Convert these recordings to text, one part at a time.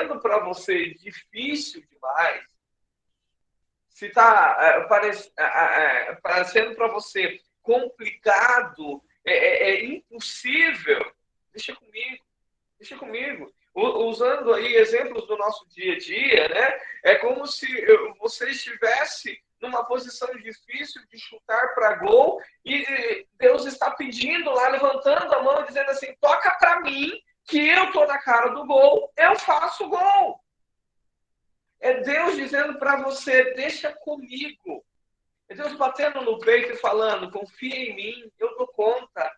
parecendo para você difícil demais, se está parecendo para você complicado, impossível, deixa comigo, deixa comigo. Usando aí exemplos do nosso dia a dia, né? É como se você estivesse numa posição difícil de chutar para gol e Deus está pedindo lá, levantando a mão, dizendo assim: toca para mim, que eu tô na cara do gol, eu faço gol. É Deus dizendo para você: deixa comigo. É Deus batendo no peito e falando: confia em mim, eu dou conta.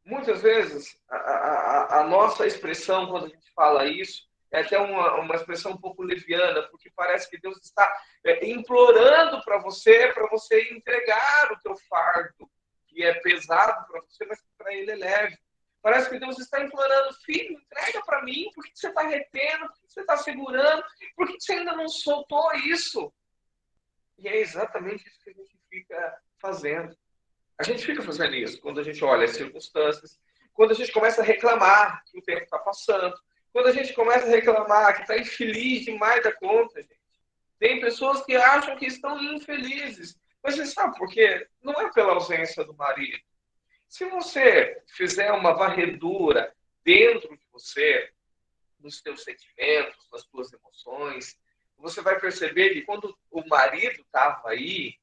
Muitas vezes, a nossa expressão, quando a gente fala isso, é até uma expressão um pouco leviana, porque parece que Deus está implorando para você entregar o teu fardo, que é pesado para você, mas que para ele é leve. Parece que Deus está implorando: filho, entrega para mim, por que você está retendo, por que você está segurando, por que você ainda não soltou isso? E é exatamente isso que a gente fica fazendo. A gente fica fazendo isso quando a gente olha as circunstâncias, quando a gente começa a reclamar que o tempo está passando, quando a gente começa a reclamar que está infeliz demais da conta, gente. Tem pessoas que acham que estão infelizes. Mas você sabe por quê? Não é pela ausência do marido. Se você fizer uma varredura dentro de você, nos teus sentimentos, nas tuas emoções, você vai perceber que quando o marido estava aí,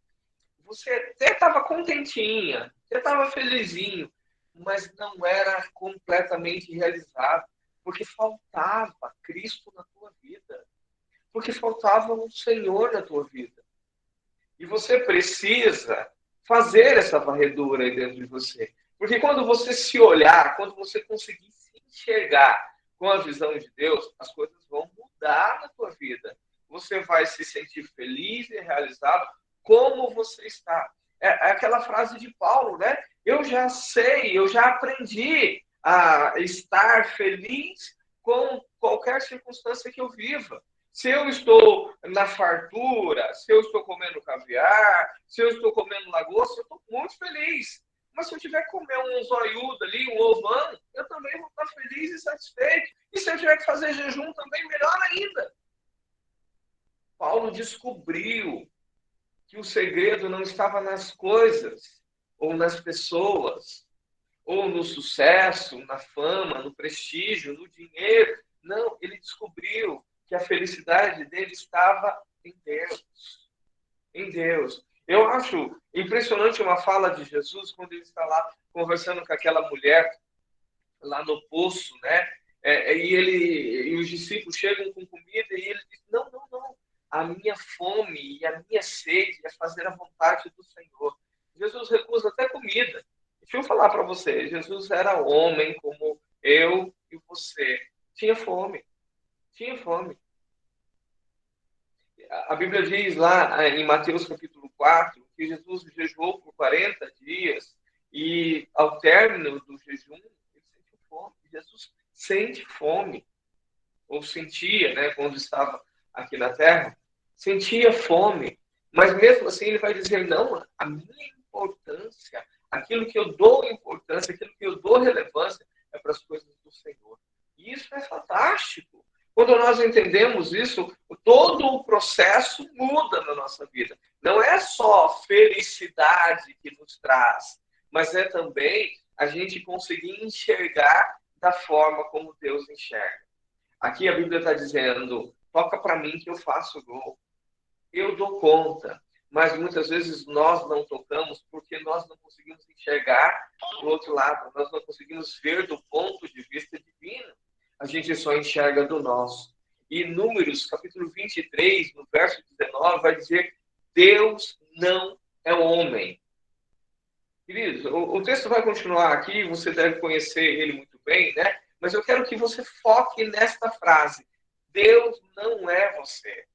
você até estava contentinha, até estava felizinho, mas não era completamente realizado, porque faltava Cristo na tua vida, porque faltava um Senhor na tua vida. E você precisa fazer essa varredura aí dentro de você. Porque quando você se olhar, quando você conseguir se enxergar com a visão de Deus, as coisas vão mudar na tua vida. Você vai se sentir feliz e realizado como você está. É aquela frase de Paulo, né? Eu já sei, eu já aprendi a estar feliz com qualquer circunstância que eu viva. Se eu estou na fartura, se eu estou comendo caviar, se eu estou comendo lagosta, eu estou muito feliz. Mas se eu tiver que comer um zoiudo ali, um ovão, eu também vou estar feliz e satisfeito. E se eu tiver que fazer jejum também, melhor ainda. Paulo descobriu que o segredo não estava nas coisas, ou nas pessoas, ou no sucesso, na fama, no prestígio, no dinheiro. Não, ele descobriu que a felicidade dele estava em Deus. Em Deus. Eu acho impressionante uma fala de Jesus quando ele está lá conversando com aquela mulher lá no poço, né? E os discípulos chegam com comida e ele diz: não, não, não. A minha fome e a minha sede é fazer a vontade do Senhor. Jesus recusa até comida. Deixa eu falar para você, Jesus era homem como eu e você. Tinha fome. Tinha fome. A Bíblia diz lá em Mateus capítulo 4 que Jesus jejuou por 40 dias e ao término do jejum ele sentiu fome. Jesus sente fome, ou sentia, né, quando estava aqui na terra, sentia fome. Mas mesmo assim ele vai dizer: não, a minha importância, aquilo que eu dou importância, aquilo que eu dou relevância é para as coisas do Senhor. E isso é fantástico. Quando nós entendemos isso, todo o processo muda na nossa vida. Não é só felicidade que nos traz, mas é também a gente conseguir enxergar da forma como Deus enxerga. Aqui a Bíblia está dizendo: toca para mim que eu faço gol. Eu dou conta. Mas muitas vezes nós não tocamos porque nós não conseguimos enxergar do outro lado. Nós não conseguimos ver do ponto de vista divino. A gente só enxerga do nosso. E Números, capítulo 23, no verso 19, vai dizer: Deus não é homem. Queridos, o texto vai continuar aqui, você deve conhecer ele muito bem, né? Mas eu quero que você foque nesta frase: Deus não é você.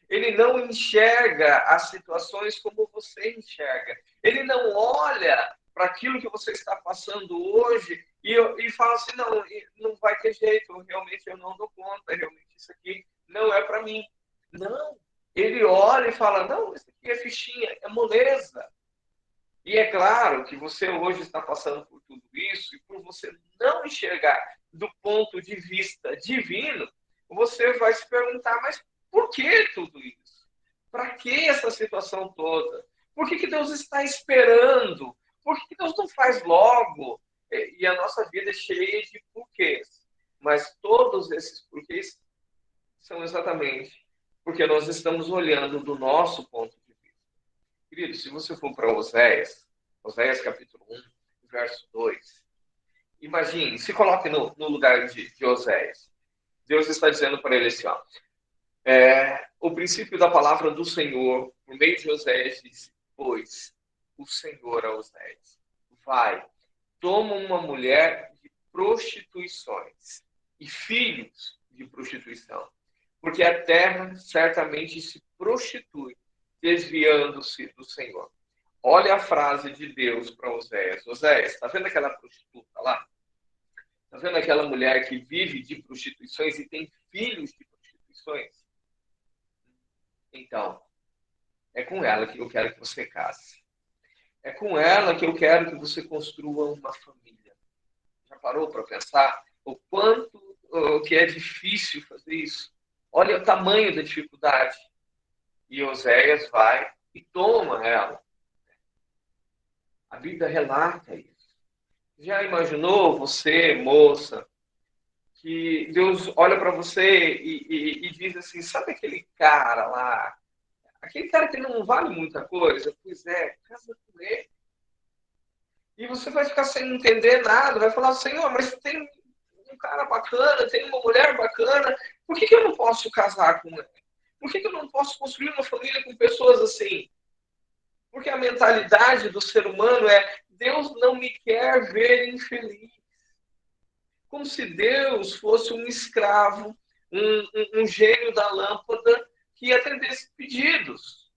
Ele não enxerga as situações como você enxerga. Ele não olha para aquilo que você está passando hoje e fala assim: não, não vai ter jeito, realmente eu não dou conta, realmente isso aqui não é para mim. Não. Ele olha e fala: não, isso aqui é fichinha, é moleza. E é claro que você hoje está passando por tudo isso e por você não enxergar do ponto de vista divino, você vai se perguntar, mas por que tudo isso? Para que essa situação toda? Por que Deus está esperando? Por que Deus não faz logo? E a nossa vida é cheia de porquês. Mas todos esses porquês são exatamente porque nós estamos olhando do nosso ponto de vista. Querido, se você for para Oséias, Oséias capítulo 1, verso 2, imagine, se coloque no lugar de Oséias. Deus está dizendo para ele assim, ó, o princípio da palavra do Senhor, por meio de Oséias, diz, pois o Senhor a Oséias, vai, toma uma mulher de prostituições e filhos de prostituição, porque a terra certamente se prostitui, desviando-se do Senhor. Olha a frase de Deus para Oséias. Oséias, está vendo aquela prostituta lá? Está vendo aquela mulher que vive de prostituições e tem filhos de prostituições? Então, é com ela que eu quero que você case. É com ela que eu quero que você construa uma família. Já parou para pensar o quanto que é difícil fazer isso? Olha o tamanho da dificuldade. E Oséias vai e toma ela. A Bíblia relata isso. Já imaginou você, moça, que Deus olha para você e diz assim, sabe aquele cara lá? Aquele cara que não vale muita coisa? Pois é, casa com ele. E você vai ficar sem entender nada, vai falar, Senhor, mas tem um cara bacana, tem uma mulher bacana, por que eu não posso casar com ela? Por que eu não posso construir uma família com pessoas assim? Porque a mentalidade do ser humano é, Deus não me quer ver infeliz. Como se Deus fosse um escravo, um gênio da lâmpada que atendesse pedidos.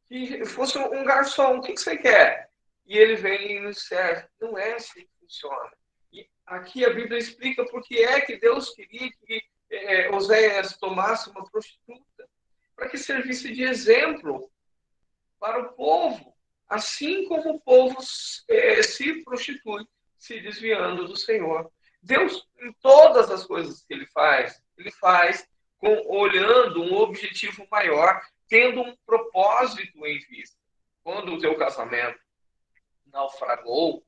Que fosse um garçom, o que você quer? E ele vem e nos serve. Não é assim que funciona. E aqui a Bíblia explica por que é que Deus queria que Oséias tomasse uma prostituta, para que servisse de exemplo para o povo, assim como o povo se prostitui, se desviando do Senhor. Deus, em todas as coisas que ele faz olhando um objetivo maior, tendo um propósito em vista. Quando o teu casamento naufragou,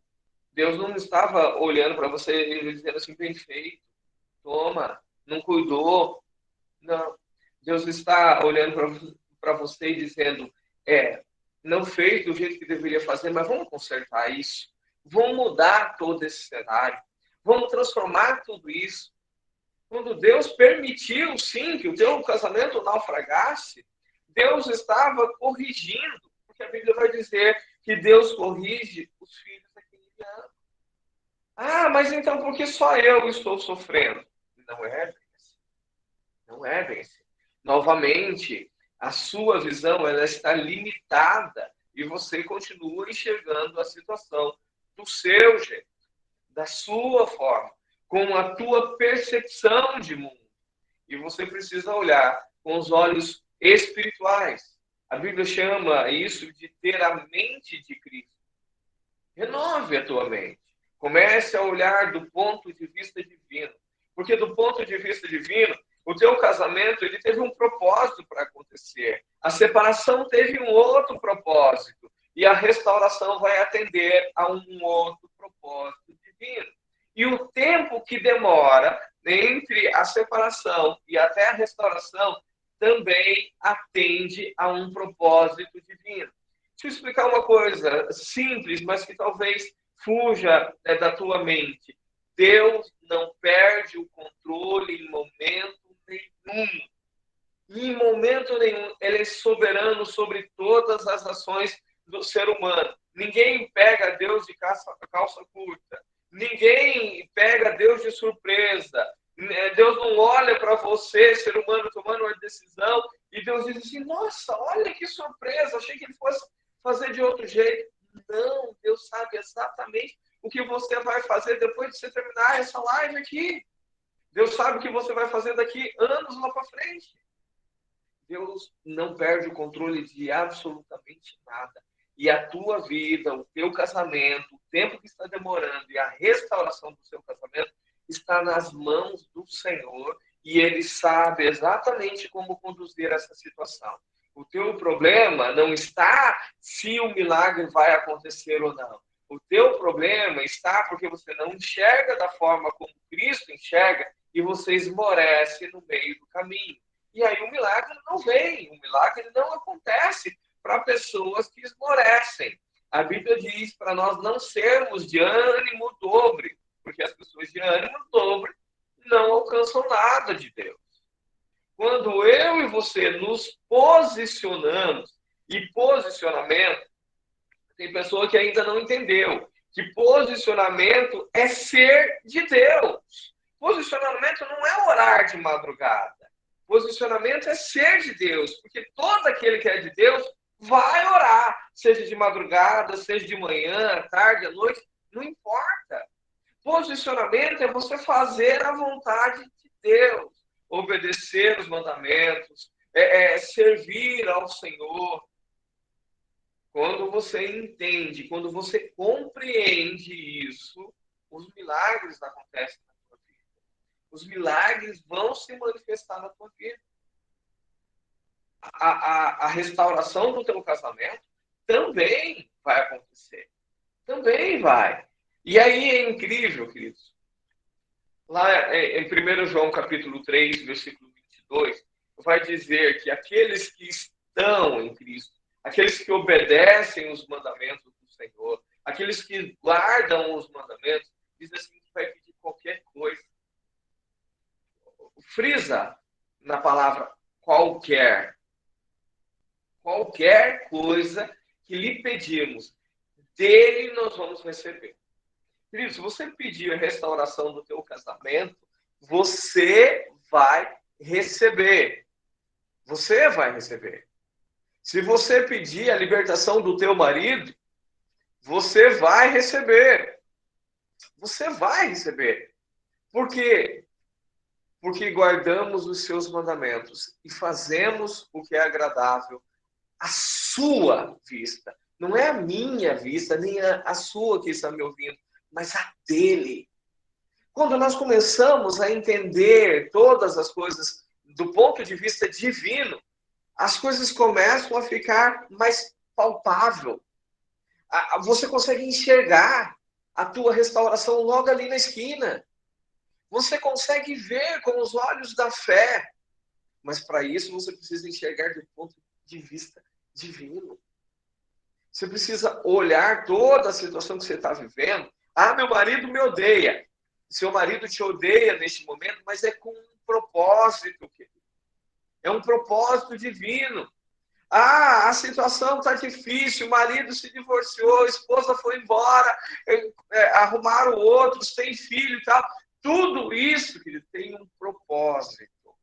Deus não estava olhando para você e dizendo assim, bem feito, toma, não cuidou. Não. Deus está olhando para você e dizendo, não fez do jeito que deveria fazer, mas vamos consertar isso. Vamos mudar todo esse cenário. Vamos transformar tudo isso. Quando Deus permitiu, sim, que o teu casamento naufragasse, Deus estava corrigindo, porque a Bíblia vai dizer que Deus corrige os filhos a quem ele ama. Ah, mas então por que só eu estou sofrendo? Não é bem assim. Não é bem assim. Novamente, a sua visão ela está limitada e você continua enxergando a situação do seu jeito, da sua forma, com a tua percepção de mundo. E você precisa olhar com os olhos espirituais. A Bíblia chama isso de ter a mente de Cristo. Renove a tua mente. Comece a olhar do ponto de vista divino. Porque do ponto de vista divino, o teu casamento ele teve um propósito para acontecer. A separação teve um outro propósito. E a restauração vai atender a um outro propósito divino. E o tempo que demora entre a separação e até a restauração também atende a um propósito divino. Deixa eu explicar uma coisa simples, mas que talvez fuja da tua mente. Deus não perde o controle em momento nenhum. Em momento nenhum. Ele é soberano sobre todas as ações do ser humano. Ninguém pega Deus de calça curta. Ninguém pega Deus de surpresa. Deus não olha para você, ser humano, tomando uma decisão, e Deus diz assim, nossa, olha que surpresa, achei que ele fosse fazer de outro jeito. Não, Deus sabe exatamente o que você vai fazer depois de você terminar essa live aqui. Deus sabe o que você vai fazer daqui anos lá para frente. Deus não perde o controle de absolutamente nada. E a tua vida, o teu casamento, o tempo que está demorando e a restauração do seu casamento está nas mãos do Senhor e Ele sabe exatamente como conduzir essa situação. O teu problema não está se o milagre vai acontecer ou não. O teu problema está porque você não enxerga da forma como Cristo enxerga e você esmorece no meio do caminho. E aí o milagre não vem, o milagre não acontece para pessoas que esmorecem. A Bíblia diz para nós não sermos de ânimo dobre, porque as pessoas de ânimo dobre não alcançam nada de Deus. Quando eu e você nos posicionamos, e posicionamento, tem pessoa que ainda não entendeu, que posicionamento é ser de Deus. Posicionamento não é orar de madrugada. Posicionamento é ser de Deus, porque todo aquele que é de Deus vai orar, seja de madrugada, seja de manhã, tarde, à noite, não importa. Posicionamento é você fazer a vontade de Deus, obedecer os mandamentos, servir ao Senhor. Quando você entende, quando você compreende isso, os milagres acontecem na tua vida. Os milagres vão se manifestar na tua vida. A restauração do teu casamento também vai acontecer. Também vai. E aí é incrível, queridos. Lá em 1 João capítulo 3, versículo 22, vai dizer que aqueles que estão em Cristo, aqueles que obedecem os mandamentos do Senhor, aqueles que guardam os mandamentos, diz assim que vai pedir qualquer coisa. Frisa na palavra qualquer. Qualquer coisa que lhe pedirmos, dele nós vamos receber. Querido, se você pedir a restauração do teu casamento, você vai receber. Você vai receber. Se você pedir a libertação do teu marido, você vai receber. Você vai receber. Por quê? Porque guardamos os seus mandamentos e fazemos o que é agradável à sua vista. Não é a minha vista, nem a sua que está me ouvindo, mas a dele. Quando nós começamos a entender todas as coisas do ponto de vista divino, as coisas começam a ficar mais palpável. Você consegue enxergar a tua restauração logo ali na esquina. Você consegue ver com os olhos da fé. Mas para isso você precisa enxergar do ponto de vista divino. Você precisa olhar toda a situação que você está vivendo. Ah, meu marido me odeia. Seu marido te odeia neste momento, mas é com um propósito, querido. É um propósito divino. Ah, a situação está difícil, o marido se divorciou, a esposa foi embora, arrumaram outros, tem filho e tal. Tudo isso, querido, tem um propósito.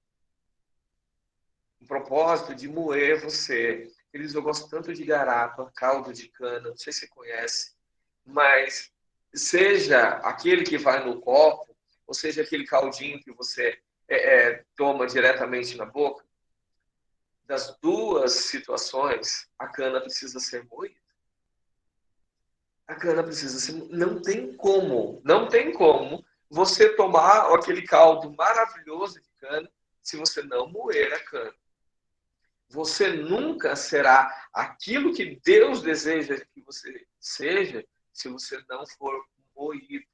Um propósito de moer você. Eles, eu gosto tanto de garapa, caldo de cana, não sei se você conhece, mas seja aquele que vai no copo, ou seja aquele caldinho que você toma diretamente na boca, das duas situações, a cana precisa ser moída. A cana precisa ser... Não tem como você tomar aquele caldo maravilhoso de cana se você não moer a cana. Você nunca será aquilo que Deus deseja que você seja se você não for moído.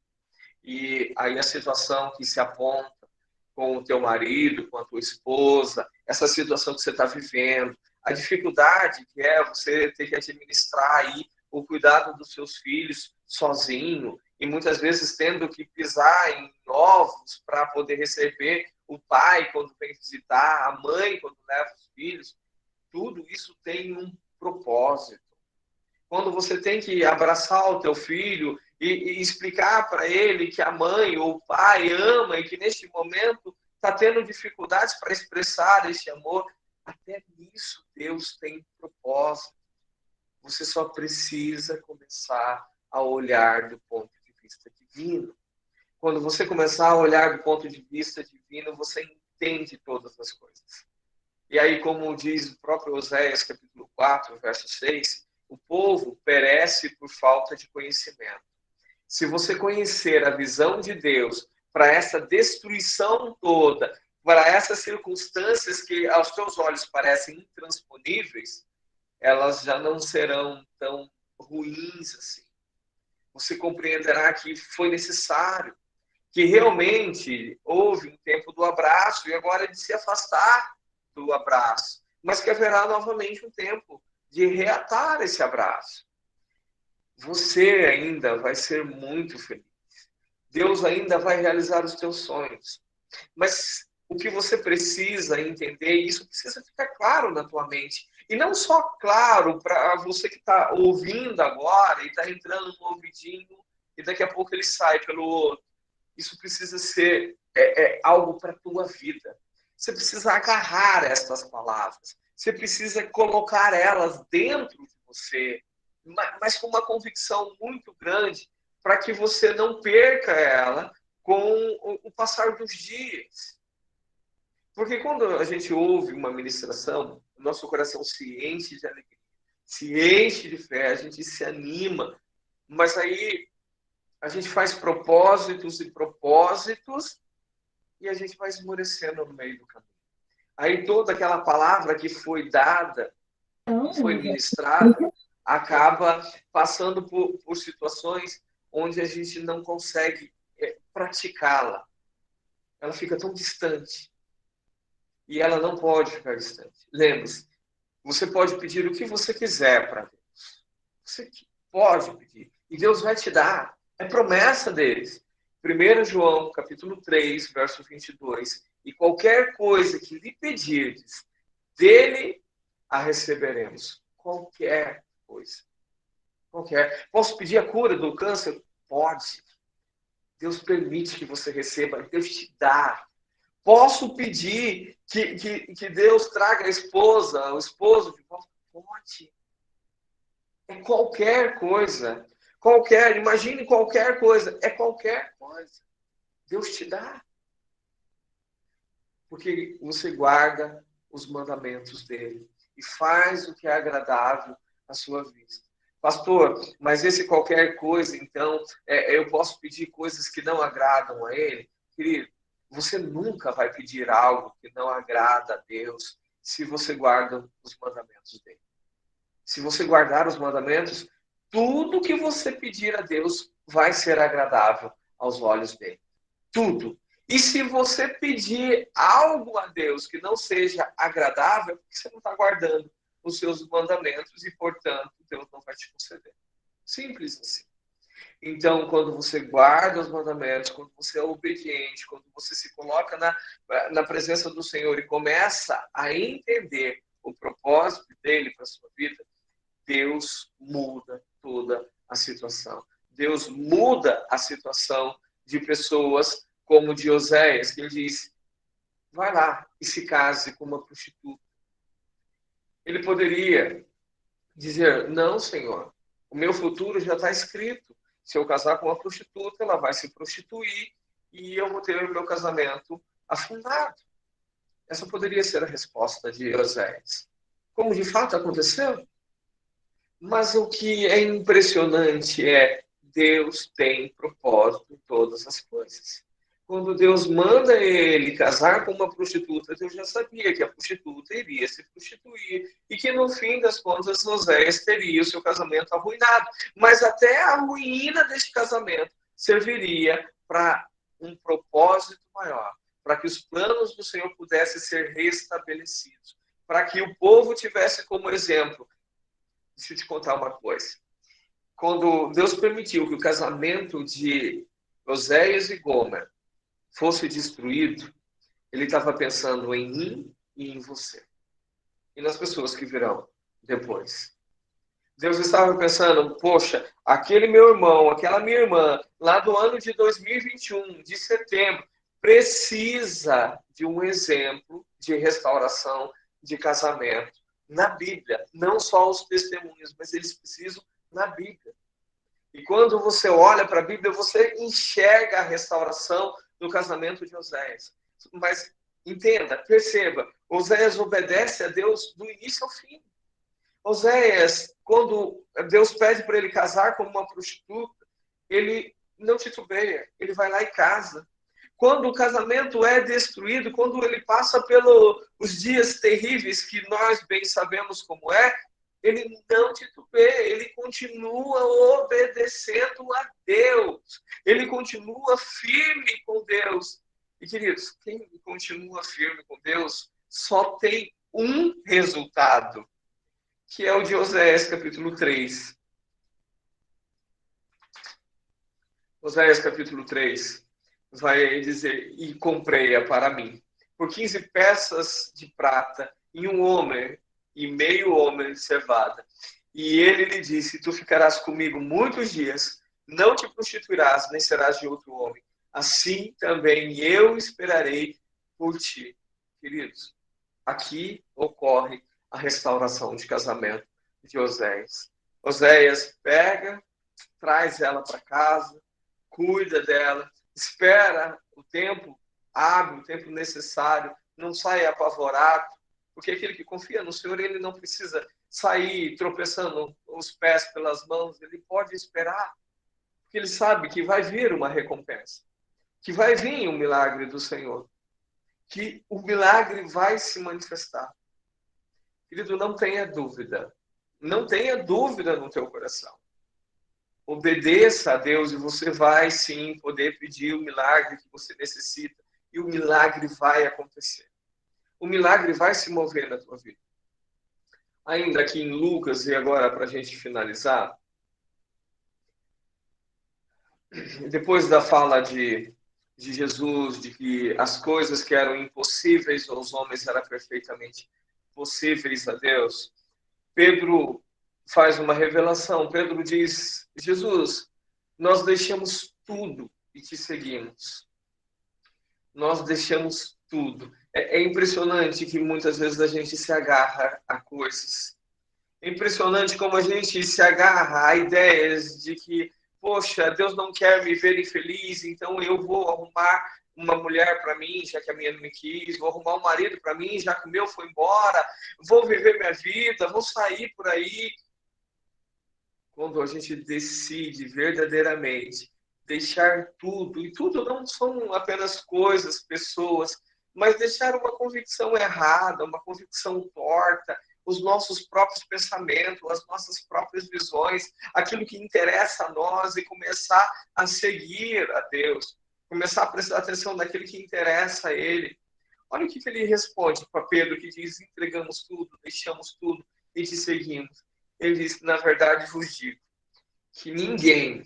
E aí a situação que se aponta com o teu marido, com a tua esposa, essa situação que você está vivendo, a dificuldade que é você ter que administrar aí o cuidado dos seus filhos sozinho, e muitas vezes tendo que pisar em ovos para poder receber o pai quando vem visitar, a mãe quando leva os filhos. Tudo isso tem um propósito. Quando você tem que abraçar o teu filho e explicar para ele que a mãe ou o pai ama e que neste momento está tendo dificuldades para expressar esse amor, até nisso Deus tem propósito. Você só precisa começar a olhar do ponto de vista divino. Quando você começar a olhar do ponto de vista divino, você entende todas as coisas. E aí, como diz o próprio Oséias, capítulo 4, verso 6, o povo perece por falta de conhecimento. Se você conhecer a visão de Deus para essa destruição toda, para essas circunstâncias que aos teus olhos parecem intransponíveis, elas já não serão tão ruins assim. Você compreenderá que foi necessário, que realmente houve um tempo do abraço e agora é de se afastar do abraço, mas que haverá novamente um tempo de reatar esse abraço. Você ainda vai ser muito feliz. Deus ainda vai realizar os teus sonhos. Mas o que você precisa entender, isso precisa ficar claro na tua mente. E não só claro para você que está ouvindo agora e está entrando no ouvidinho e daqui a pouco ele sai pelo outro. Isso precisa ser algo para a tua vida. Você precisa agarrar estas palavras. Você precisa colocar elas dentro de você, mas com uma convicção muito grande, para que você não perca ela com o passar dos dias. Porque quando a gente ouve uma ministração, o nosso coração se enche de alegria, se enche de fé, a gente se anima, mas aí a gente faz propósitos e propósitos e a gente vai esmorecendo no meio do caminho. Aí toda aquela palavra que foi dada, que foi ministrada, acaba passando por situações onde a gente não consegue praticá-la. Ela fica tão distante. E ela não pode ficar distante. Lembre-se, você pode pedir o que você quiser para Deus. Você pode pedir. E Deus vai te dar. É promessa deles. 1 João, capítulo 3, verso 22. E qualquer coisa que lhe pedirdes, dele a receberemos. Qualquer coisa. Qualquer. Posso pedir a cura do câncer? Pode. Deus permite que você receba. Deus te dá. Posso pedir que Deus traga a esposa, o esposo de volta? Pode. É qualquer coisa. Qualquer, imagine qualquer coisa. É qualquer coisa. Deus te dá. Porque você guarda os mandamentos dele e faz o que é agradável à sua vista. Pastor, mas esse qualquer coisa, então, eu posso pedir coisas que não agradam a ele? Querido, você nunca vai pedir algo que não agrada a Deus se você guarda os mandamentos dele. Se você guardar os mandamentos, tudo que você pedir a Deus vai ser agradável aos olhos dele. Tudo. E se você pedir algo a Deus que não seja agradável, você não está guardando os seus mandamentos e, portanto, Deus não vai te conceder. Simples assim. Então, quando você guarda os mandamentos, quando você é obediente, quando você se coloca na presença do Senhor e começa a entender o propósito dele para a sua vida, Deus muda toda a situação. Deus muda a situação de pessoas como de Oséias, que ele diz, vai lá e se case com uma prostituta. Ele poderia dizer, não, Senhor, o meu futuro já está escrito. Se eu casar com uma prostituta, ela vai se prostituir e eu vou ter o meu casamento afundado. Essa poderia ser a resposta de Oséias. Como de fato aconteceu? Mas o que é impressionante é Deus tem propósito em todas as coisas. Quando Deus manda ele casar com uma prostituta, Deus já sabia que a prostituta iria se prostituir e que no fim das contas Oséias teria o seu casamento arruinado. Mas até a ruína deste casamento serviria para um propósito maior, para que os planos do Senhor pudessem ser restabelecidos, para que o povo tivesse como exemplo. Deixa eu te contar uma coisa. Quando Deus permitiu que o casamento de Oséias e Gomer fosse destruído, ele estava pensando em mim e em você. E nas pessoas que virão depois. Deus estava pensando, poxa, aquele meu irmão, aquela minha irmã, lá do ano de 2021, de setembro, precisa de um exemplo de restauração de casamento na Bíblia. Não só os testemunhos, mas eles precisam na Bíblia. E quando você olha para a Bíblia, você enxerga a restauração do casamento de Oséias. Mas entenda, perceba, Oséias obedece a Deus do início ao fim. Oséias, quando Deus pede para ele casar com uma prostituta, ele não titubeia, ele vai lá e casa. quando o casamento é destruído, quando ele passa pelos dias terríveis que nós bem sabemos como é, ele não titubeia, ele continua obedecendo a Deus, ele continua firme com Deus. E, queridos, quem continua firme com Deus só tem um resultado, que é o de Oséias capítulo 3. Oséias capítulo 3 vai dizer: e comprei-a para mim, por 15 peças de prata, e um homem, e meio homem de cevada. E ele lhe disse: tu ficarás comigo muitos dias, não te prostituirás, nem serás de outro homem. Assim também eu esperarei por ti. Queridos, aqui ocorre a restauração de casamento de Oséias. Oséias pega, traz ela para casa, cuida dela, espera o tempo hábil, o tempo necessário, não sai apavorado, porque aquele que confia no Senhor, ele não precisa sair tropeçando os pés pelas mãos, ele pode esperar, porque ele sabe que vai vir uma recompensa, que vai vir um milagre do Senhor, que o milagre vai se manifestar. Querido, não tenha dúvida, não tenha dúvida no teu coração. Obedeça a Deus e você vai sim poder pedir o milagre que você necessita. E o milagre vai acontecer. O milagre vai se mover na tua vida. Ainda aqui em Lucas, e agora para a gente finalizar, depois da fala de Jesus, de que as coisas que eram impossíveis aos homens eram perfeitamente possíveis a Deus, Pedro faz uma revelação. Pedro diz: Jesus, nós deixamos tudo e te seguimos. Nós deixamos tudo. É impressionante que muitas vezes a gente se agarra a coisas. É impressionante como a gente se agarra a ideias de que, poxa, Deus não quer me ver infeliz, então eu vou arrumar uma mulher para mim, já que a minha não me quis, vou arrumar um marido para mim, já que o meu foi embora, vou viver minha vida, vou sair por aí. Quando a gente decide verdadeiramente deixar tudo, e tudo não são apenas coisas, pessoas, mas deixar uma convicção errada, uma convicção torta, os nossos próprios pensamentos, as nossas próprias visões, aquilo que interessa a nós e começar a seguir a Deus, começar a prestar atenção naquilo que interessa a Ele. Olha o que ele responde para Pedro, que diz: entregamos tudo, deixamos tudo e te seguimos. Ele diz: na verdade vos digo que ninguém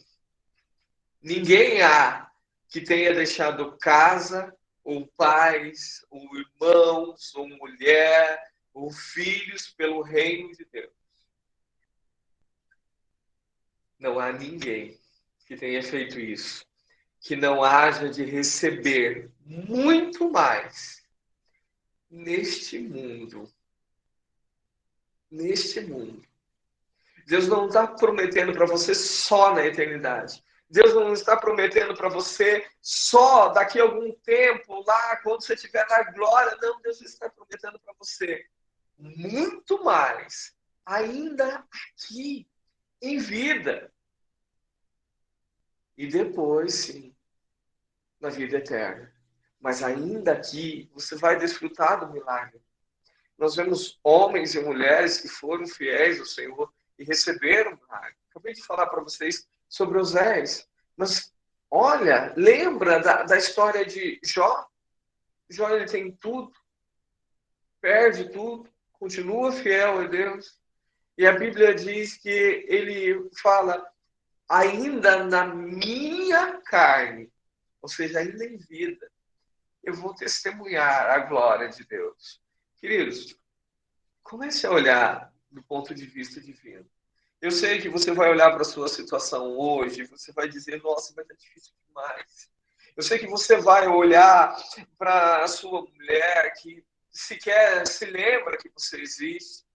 há que tenha deixado casa, ou pais, ou irmãos, ou mulher, ou filhos pelo reino de Deus. Não há ninguém que tenha feito isso, que não haja de receber muito mais neste mundo. Neste mundo. Deus não está prometendo para você só na eternidade. Deus não está prometendo para você só daqui a algum tempo, lá, quando você estiver na glória. Não, Deus está prometendo para você muito mais, ainda aqui, em vida. E depois, sim, na vida eterna. Mas ainda aqui, você vai desfrutar do milagre. Nós vemos homens e mulheres que foram fiéis ao Senhor e receberam o milagre. Acabei de falar para vocês sobre Oséias, mas olha, lembra da história de Jó? Jó, ele tem tudo, perde tudo, continua fiel a Deus. E a Bíblia diz que ele fala: ainda na minha carne, ou seja, ainda em vida, eu vou testemunhar a glória de Deus. Queridos, comece a olhar do ponto de vista divino. Eu sei que você vai olhar para a sua situação hoje, você vai dizer: nossa, vai estar difícil demais. Eu sei que você vai olhar para a sua mulher que sequer se lembra que você existe.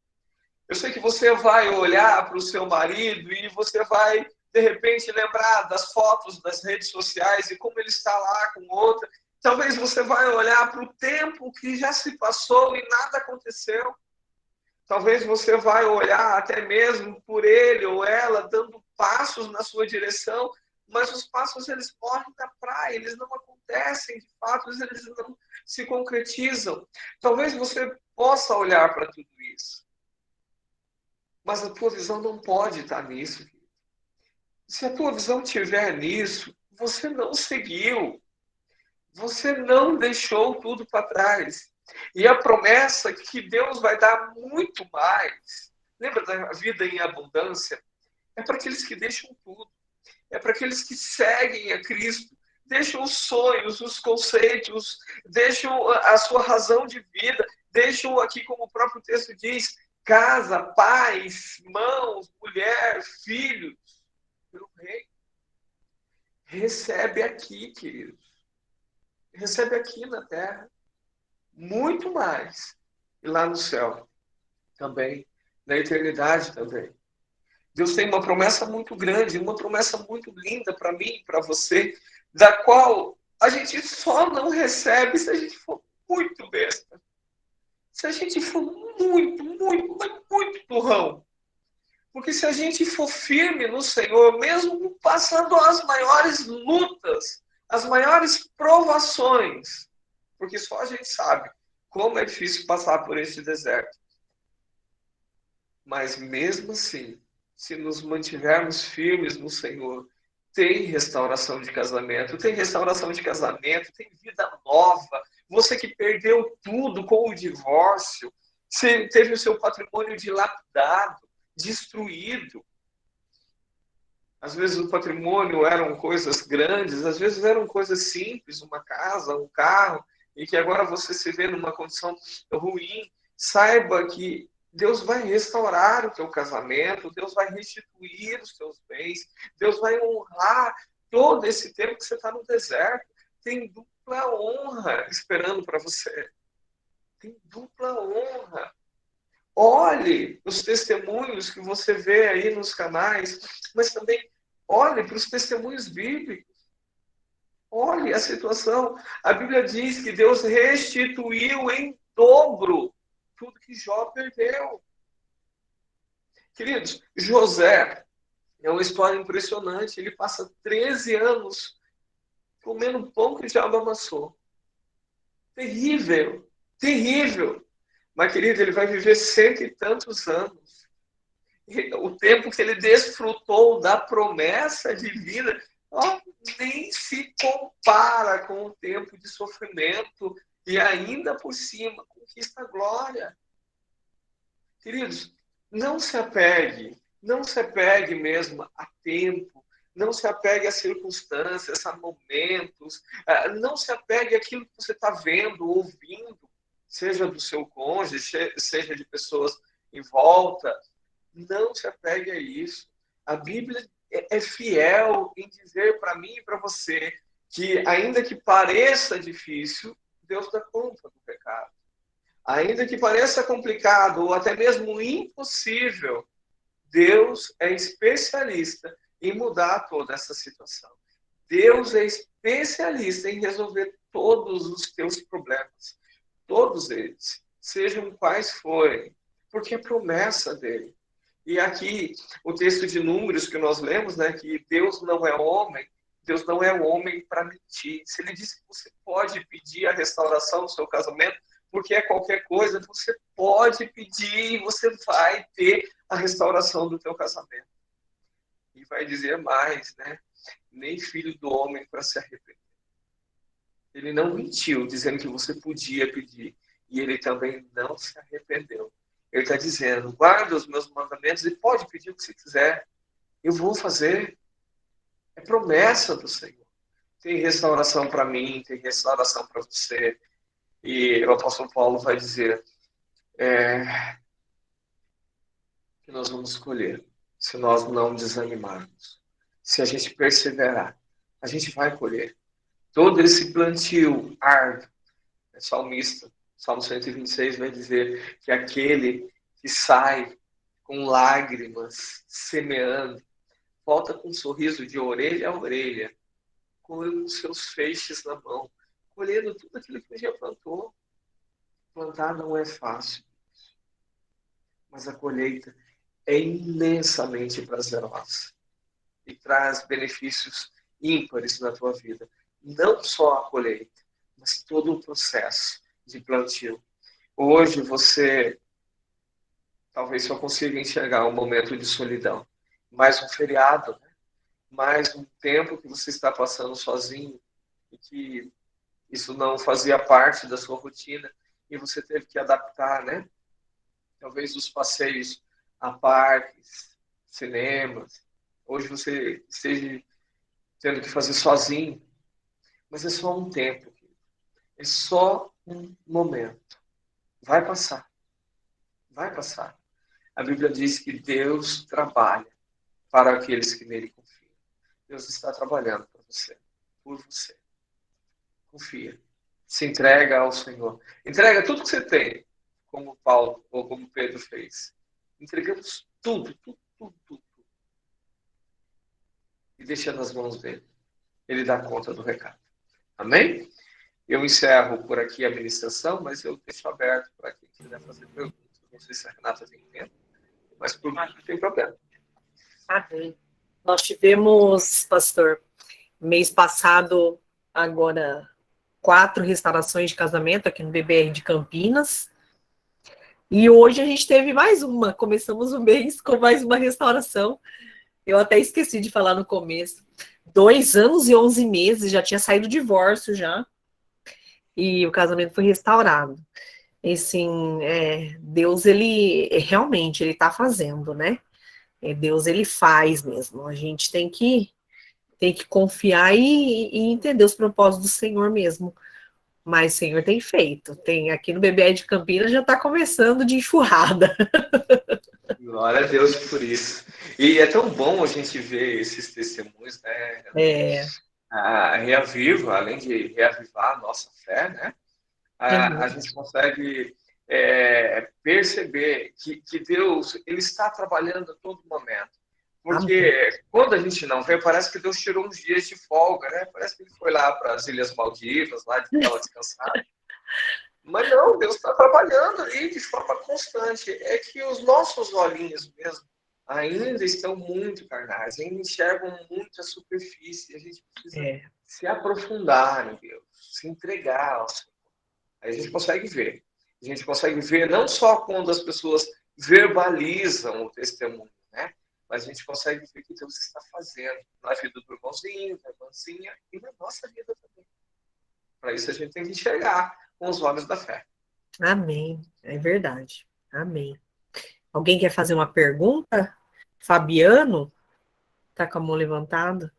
Eu sei que você vai olhar para o seu marido e você vai, de repente, lembrar das fotos das redes sociais e como ele está lá com outra. Talvez você vai olhar para o tempo que já se passou e nada aconteceu. Talvez você vai olhar até mesmo por ele ou ela dando passos na sua direção, mas os passos eles morrem na praia, eles não acontecem. acontecem, de fato, eles não se concretizam. Talvez você possa olhar para tudo isso, mas a tua visão não pode estar nisso. Se a tua visão estiver nisso, você não seguiu. Você não deixou tudo para trás. E a promessa que Deus vai dar muito mais. Lembra da vida em abundância? É para aqueles que deixam tudo. É para aqueles que seguem a Cristo. Deixam os sonhos, os conceitos, deixam a sua razão de vida, deixam aqui, como o próprio texto diz, casa, pais, mãos, mulher, filhos, pelo rei. Recebe aqui, queridos. Recebe aqui na terra muito mais. E lá no céu também, na eternidade também. Deus tem uma promessa muito grande, uma promessa muito linda para mim, para você, da qual a gente só não recebe se a gente for muito besta. Se a gente for muito turrão. Porque se a gente for firme no Senhor, mesmo passando as maiores lutas, as maiores provações, porque só a gente sabe como é difícil passar por esse deserto. Mas mesmo assim, se nos mantivermos firmes no Senhor, tem restauração de casamento, tem restauração de casamento, tem vida nova. Você que perdeu tudo com o divórcio, você teve o seu patrimônio dilapidado, destruído. Às vezes o patrimônio eram coisas grandes, às vezes eram coisas simples, uma casa, um carro, e que agora você se vê numa condição ruim. Saiba que Deus vai restaurar o teu casamento, Deus vai restituir os teus bens, Deus vai honrar todo esse tempo que você está no deserto. Tem dupla honra esperando para você. Tem dupla honra. Olhe os testemunhos que você vê aí nos canais, mas também olhe para os testemunhos bíblicos. Olhe a situação. A Bíblia diz que Deus restituiu em dobro tudo que Jó perdeu. Queridos, José é uma história impressionante. Ele passa 13 anos comendo pão que o diabo amassou. Terrível, terrível. Mas, querido, ele vai viver 100 e tantos anos. O tempo que ele desfrutou da promessa de vida, ó, nem se compara com o tempo de sofrimento e ainda por cima conquista a glória. Queridos, não se apegue mesmo a tempo, não se apegue a circunstâncias, a momentos, não se apegue àquilo que você está vendo, ouvindo, seja do seu cônjuge, seja de pessoas em volta. Não se apegue a isso. A Bíblia é fiel em dizer para mim e para você que, ainda que pareça difícil, Deus dá conta do pecado. Ainda que pareça complicado ou até mesmo impossível, Deus é especialista em mudar toda essa situação. Deus é especialista em resolver todos os teus problemas. Todos eles, sejam quais forem, porque é promessa dele. E aqui, o texto de Números que nós lemos, né, que Deus não é homem para mentir. Se ele disse que você pode pedir a restauração do seu casamento, porque é qualquer coisa, você pode pedir e você vai ter a restauração do teu casamento. E vai dizer mais, né? Nem filho do homem para se arrepender. Ele não mentiu, dizendo que você podia pedir. E ele também não se arrependeu. Ele está dizendo, guarda os meus mandamentos e pode pedir o que você quiser. Eu vou fazer. É promessa do Senhor. Tem restauração para mim, tem restauração para você. E o apóstolo Paulo vai dizer que nós vamos colher se nós não desanimarmos. Se a gente perseverar, a gente vai colher. Todo esse plantio árduo, salmista, Salmo 126 vai dizer que aquele que sai com lágrimas, semeando, volta com um sorriso de orelha a orelha, com os seus feixes na mão, colhendo tudo aquilo que já plantou. Plantar não é fácil, mas a colheita é imensamente prazerosa e traz benefícios ímpares na tua vida. não só a colheita, mas todo o processo de plantio. Hoje você talvez só consiga enxergar um momento de solidão, mais um feriado, né? Mais um tempo que você está passando sozinho e que isso não fazia parte da sua rotina e você teve que adaptar, né? Talvez os passeios a parques, cinemas. Hoje você esteja tendo que fazer sozinho, mas é só um tempo, é só um momento. Vai passar, vai passar. A Bíblia diz que Deus trabalha para aqueles que nele confiam. Deus está trabalhando para você, por você. Confia. Se entrega ao Senhor. Entrega tudo que você tem, como Paulo ou como Pedro fez. Entregamos tudo, tudo, tudo, tudo. E deixa nas mãos dele. Ele dá conta do recado. Amém? Eu encerro por aqui a ministração, mas eu deixo aberto para quem quiser fazer perguntas. Não sei se a Renata tem tempo, mas por mim não tem problema. Amém. Nós tivemos, pastor, mês passado, agora, 4 restaurações de casamento aqui no BBR de Campinas. E hoje a gente teve mais uma. Começamos o mês com mais uma restauração. Eu até esqueci de falar no começo. 2 anos e 11 meses, já tinha saído o divórcio já. E o casamento foi restaurado. E assim, Deus, ele realmente, ele tá fazendo, né? Deus, ele faz mesmo. A gente tem que confiar e entender os propósitos do Senhor mesmo. Mas o Senhor tem feito. Tem aqui no BBR de Campinas já está começando de enxurrada. Glória a Deus por isso. E é tão bom a gente ver esses testemunhos, né? A Reaviva, além de reavivar a nossa fé, né? A gente consegue perceber que Deus ele está trabalhando a todo momento. Porque quando a gente não vê, parece que Deus tirou uns dias de folga, né? Parece que ele foi lá para as Ilhas Maldivas, lá de ela descansar. Mas não, Deus está trabalhando ali de forma constante. É que os nossos olhinhos mesmo ainda estão muito carnais, ainda enxergam muito a superfície. A gente precisa se aprofundar em Deus, se entregar ao Senhor. Aí a gente consegue ver. A gente consegue ver não só quando as pessoas verbalizam o testemunho, né? Mas a gente consegue ver o que Deus está fazendo na vida do irmãozinho, da irmãzinha e na nossa vida também. Para isso a gente tem que enxergar com os olhos da fé. Amém. É verdade. Amém. Alguém quer fazer uma pergunta? Fabiano? Tá com a mão levantada?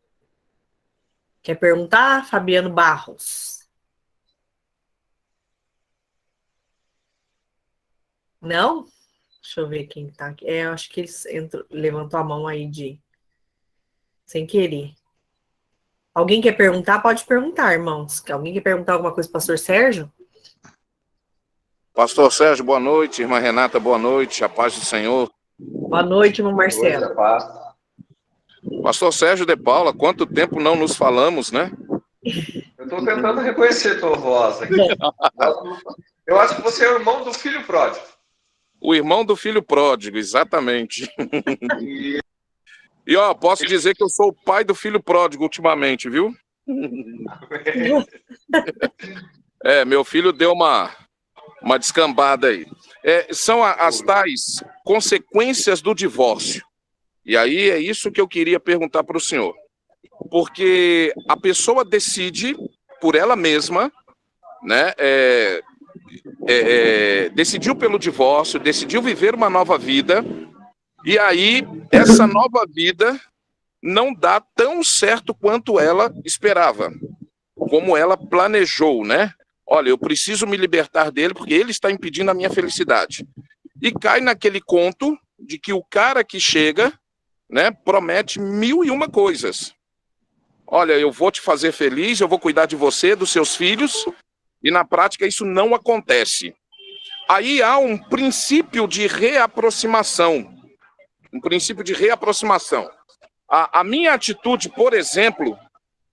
Quer perguntar? Fabiano Barros. Não? Deixa eu ver quem tá aqui. Eu acho que ele levantou a mão aí sem querer. Alguém quer perguntar? Pode perguntar, irmãos. Alguém quer perguntar alguma coisa para o pastor Sérgio? Pastor Sérgio, boa noite. Irmã Renata, boa noite. A paz do Senhor. Boa noite, irmão Marcelo. Pastor Sérgio de Paula, quanto tempo não nos falamos, né? Eu estou tentando reconhecer tua voz aqui. Eu acho que você é o irmão do filho pródigo. O irmão do filho pródigo, exatamente. E ó, posso dizer que eu sou o pai do filho pródigo ultimamente, viu? Meu filho deu uma descambada aí. São as tais consequências do divórcio. E aí é isso que eu queria perguntar para o senhor. Porque a pessoa decide por ela mesma, né? Decidiu pelo divórcio, decidiu viver uma nova vida, e aí essa nova vida não dá tão certo quanto ela esperava, como ela planejou, né? Olha, eu preciso me libertar dele porque ele está impedindo a minha felicidade. E cai naquele conto de que o cara que chega, né, promete 1001 coisas. Olha, eu vou te fazer feliz, eu vou cuidar de você, dos seus filhos, e na prática isso não acontece. Aí há um princípio de reaproximação. Um princípio de reaproximação. A minha atitude, por exemplo,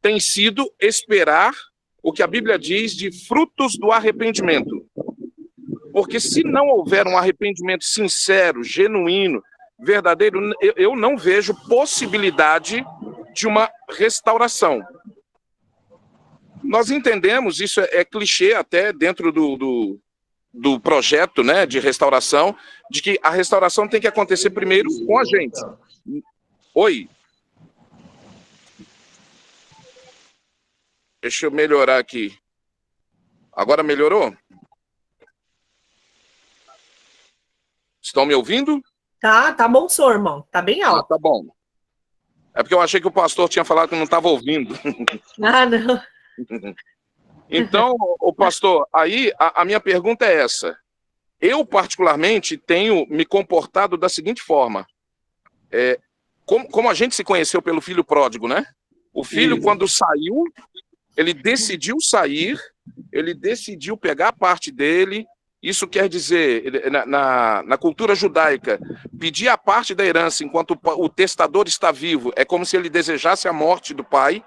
tem sido esperar o que a Bíblia diz de frutos do arrependimento. Porque se não houver um arrependimento sincero, genuíno, verdadeiro, eu não vejo possibilidade de uma restauração. nós entendemos, isso é clichê até dentro do projeto, né, de restauração, de que a restauração tem que acontecer primeiro com a gente. Oi. Deixa eu melhorar aqui. Agora melhorou? Estão me ouvindo? Tá bom, senhor, irmão. Tá bem alto. Tá bom. É porque eu achei que o pastor tinha falado que não estava ouvindo. Ah, não. Então, o pastor, aí a minha pergunta é essa. Eu, particularmente, tenho me comportado da seguinte forma. Como a gente se conheceu pelo filho pródigo, né? O filho, quando saiu, ele decidiu sair, ele decidiu pegar a parte dele. Isso quer dizer, na cultura judaica, pedir a parte da herança enquanto o testador está vivo é como se ele desejasse a morte do pai,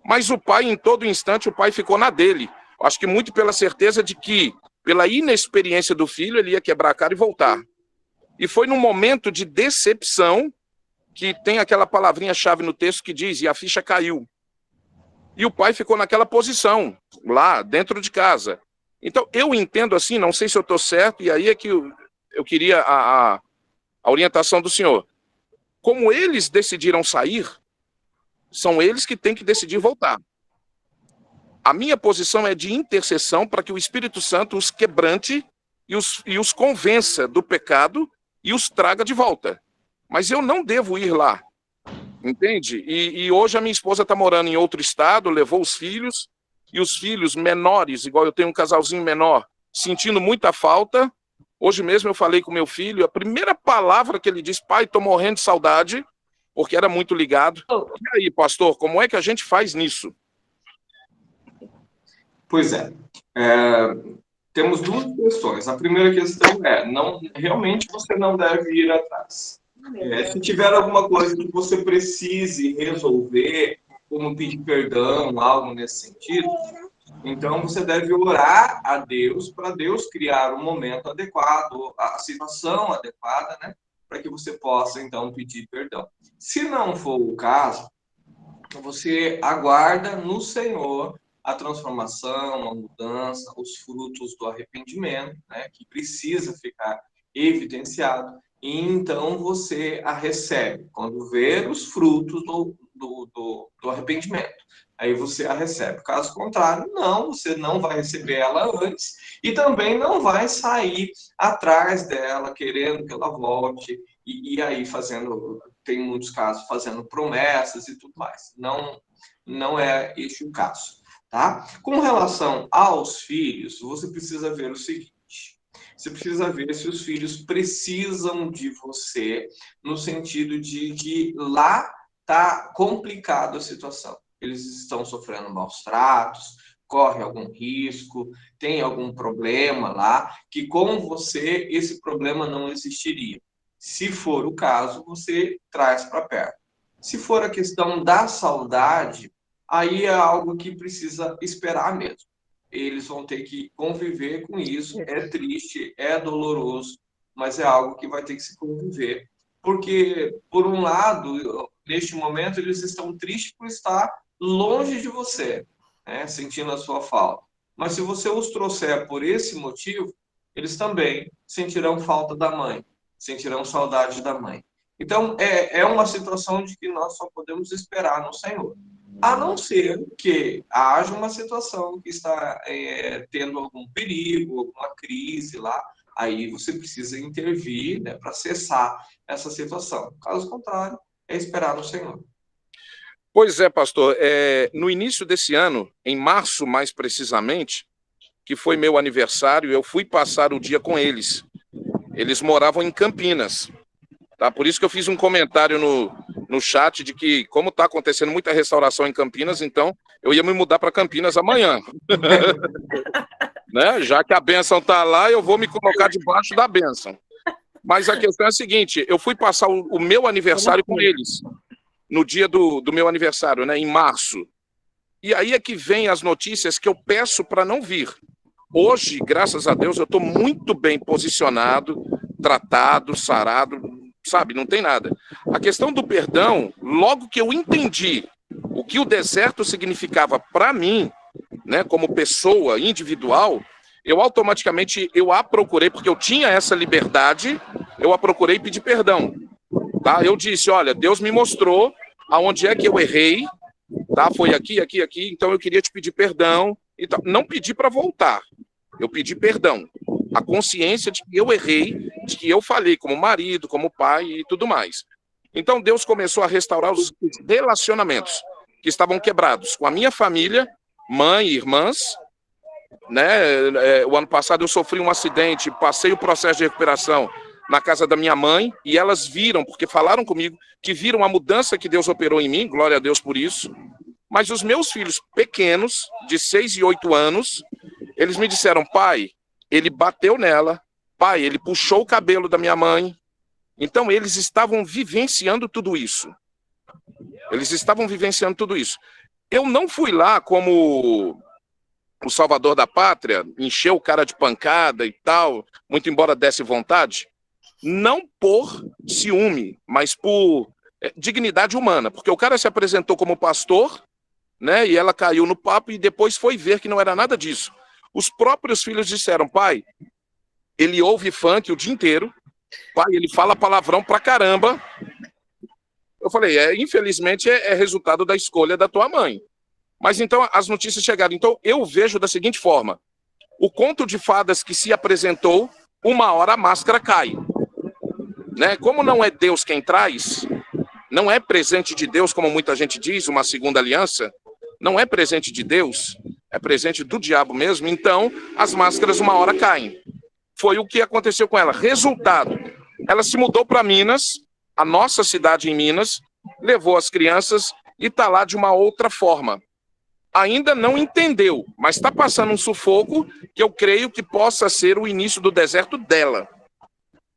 mas o pai, em todo instante, o pai ficou na dele. Acho que muito pela certeza de que, pela inexperiência do filho, ele ia quebrar a cara e voltar. E foi num momento de decepção que tem aquela palavrinha-chave no texto que diz, e a ficha caiu. E o pai ficou naquela posição, lá, dentro de casa. Então, eu entendo assim, não sei se eu estou certo, e aí é que eu queria a orientação do senhor. Como eles decidiram sair, são eles que têm que decidir voltar. A minha posição é de intercessão para que o Espírito Santo os quebrante e os convença do pecado e os traga de volta. Mas eu não devo ir lá, entende? E hoje a minha esposa está morando em outro estado, levou os filhos, e os filhos menores, igual eu tenho um casalzinho menor, sentindo muita falta. Hoje mesmo eu falei com meu filho, a primeira palavra que ele disse, pai, estou morrendo de saudade, porque era muito ligado. E aí, pastor, como é que a gente faz nisso? Pois é. Temos duas questões. A primeira questão realmente você não deve ir atrás. Se tiver alguma coisa que você precise resolver, como pedir perdão, algo nesse sentido, então você deve orar a Deus para Deus criar um momento adequado, a situação adequada, né, para que você possa então pedir perdão. Se não for o caso, você aguarda no Senhor a transformação, a mudança, os frutos do arrependimento, né, que precisa ficar evidenciado, e então você a recebe quando ver os frutos do arrependimento. Aí você a recebe. Caso contrário, não, você não vai receber ela antes e também não vai sair atrás dela, querendo que ela volte e aí tem muitos casos, fazendo promessas e tudo mais. Não é este o caso, tá? Com relação aos filhos, você precisa ver o seguinte. Você precisa ver se os filhos precisam de você, no sentido de que lá está complicada a situação. Eles estão sofrendo maus tratos, corre algum risco, tem algum problema lá, que com você esse problema não existiria. Se for o caso, você traz para perto. Se for a questão da saudade, aí é algo que precisa esperar mesmo. Eles vão ter que conviver com isso. É triste, é doloroso, mas é algo que vai ter que se conviver. Porque, por um lado, neste momento, eles estão tristes por estar longe de você, né, sentindo a sua falta. Mas se você os trouxer por esse motivo, eles também sentirão falta da mãe, sentirão saudade da mãe. Então, é uma situação de que nós só podemos esperar no Senhor. A não ser que haja uma situação que está tendo algum perigo, alguma crise lá, aí você precisa intervir, né, para cessar essa situação. Caso contrário, é esperar no Senhor. Pois é, pastor. No início desse ano, em março mais precisamente, que foi meu aniversário, eu fui passar o dia com eles. Eles moravam em Campinas. Tá? Por isso que eu fiz um comentário no chat de que, como está acontecendo muita restauração em Campinas, então eu ia me mudar para Campinas amanhã. Né? Já que a bênção está lá, eu vou me colocar debaixo da bênção. Mas a questão é a seguinte, eu fui passar o meu aniversário com eles, no dia do meu aniversário, né, em março. E aí é que vem as notícias que eu peço para não vir. Hoje, graças a Deus, eu estou muito bem posicionado, tratado, sarado, sabe, não tem nada. A questão do perdão, logo que eu entendi o que o deserto significava para mim, né, como pessoa individual, eu automaticamente a procurei, porque eu tinha essa liberdade, eu a procurei e pedi perdão. Tá? Eu disse, olha, Deus me mostrou aonde é que eu errei, tá? Foi aqui, aqui, aqui, então eu queria te pedir perdão. Então, não pedi para voltar, eu pedi perdão. A consciência de que eu errei, de que eu falhei como marido, como pai e tudo mais. Então Deus começou a restaurar os relacionamentos que estavam quebrados com a minha família, mãe e irmãs, né? O ano passado eu sofri um acidente, passei o processo de recuperação na casa da minha mãe, e elas viram, porque falaram comigo, que viram a mudança que Deus operou em mim, glória a Deus por isso. Mas os meus filhos pequenos, de 6 e 8 anos, eles me disseram, pai, ele bateu nela, pai, ele puxou o cabelo da minha mãe. Então eles estavam vivenciando tudo isso. Eles estavam vivenciando tudo isso. Eu não fui lá como o salvador da pátria, encher o cara de pancada e tal, muito embora desse vontade, não por ciúme, mas por dignidade humana, porque o cara se apresentou como pastor, né, e ela caiu no papo e depois foi ver que não era nada disso. Os próprios filhos disseram, pai, ele ouve funk o dia inteiro, pai, ele fala palavrão pra caramba. Eu falei, infelizmente é resultado da escolha da tua mãe. Mas então as notícias chegaram. Então eu vejo da seguinte forma, o conto de fadas que se apresentou, uma hora a máscara cai. Né? Como não é Deus quem traz, não é presente de Deus, como muita gente diz, uma segunda aliança, não é presente de Deus, é presente do diabo mesmo, então as máscaras uma hora caem. Foi o que aconteceu com ela. Resultado, ela se mudou para Minas, a nossa cidade em Minas, levou as crianças e está lá de uma outra forma. Ainda não entendeu, mas está passando um sufoco que eu creio que possa ser o início do deserto dela.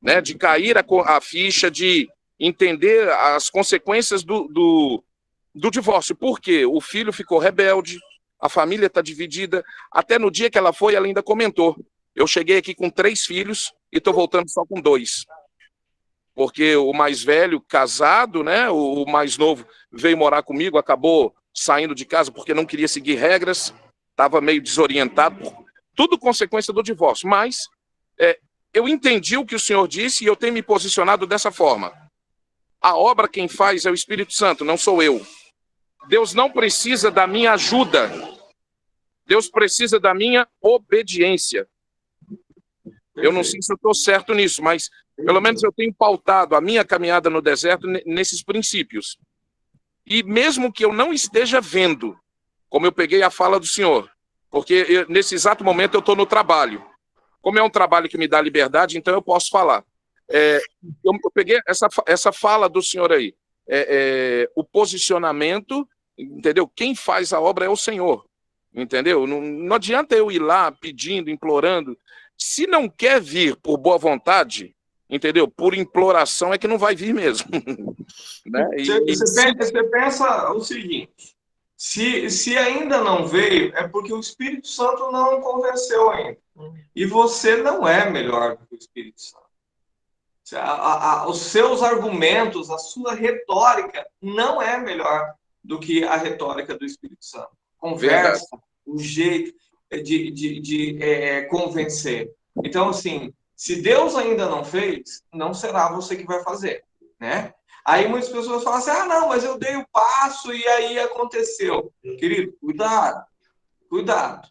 Né, de cair a ficha, de entender as consequências do divórcio. Por quê? O filho ficou rebelde, a família está dividida. Até no dia que ela foi, ela ainda comentou. Eu cheguei aqui com 3 filhos e estou voltando só com 2. Porque o mais velho, casado, né, o mais novo, veio morar comigo, acabou saindo de casa porque não queria seguir regras, estava meio desorientado. Tudo consequência do divórcio. Mas eu entendi o que o senhor disse e eu tenho me posicionado dessa forma. A obra quem faz é o Espírito Santo, não sou eu. Deus não precisa da minha ajuda. Deus precisa da minha obediência. Eu não sei se eu estou certo nisso, mas pelo menos eu tenho pautado a minha caminhada no deserto nesses princípios. E mesmo que eu não esteja vendo, como eu peguei a fala do senhor, porque nesse exato momento eu estou no trabalho. Como é um trabalho que me dá liberdade, então eu posso falar. Eu peguei essa fala do senhor aí. O posicionamento, entendeu? Quem faz a obra é o Senhor, entendeu? Não adianta eu ir lá pedindo, implorando. Se não quer vir por boa vontade, entendeu? Por imploração é que não vai vir mesmo. Né? Você pensa o seguinte, se ainda não veio, é porque o Espírito Santo não convenceu ainda. E você não é melhor do que o Espírito Santo. Os seus argumentos, a sua retórica não é melhor do que a retórica do Espírito Santo. Conversa, o jeito de convencer. Então, assim, se Deus ainda não fez, não será você que vai fazer, né? Aí muitas pessoas falam assim, não, mas eu dei o passo e aí aconteceu. Querido, cuidado, cuidado.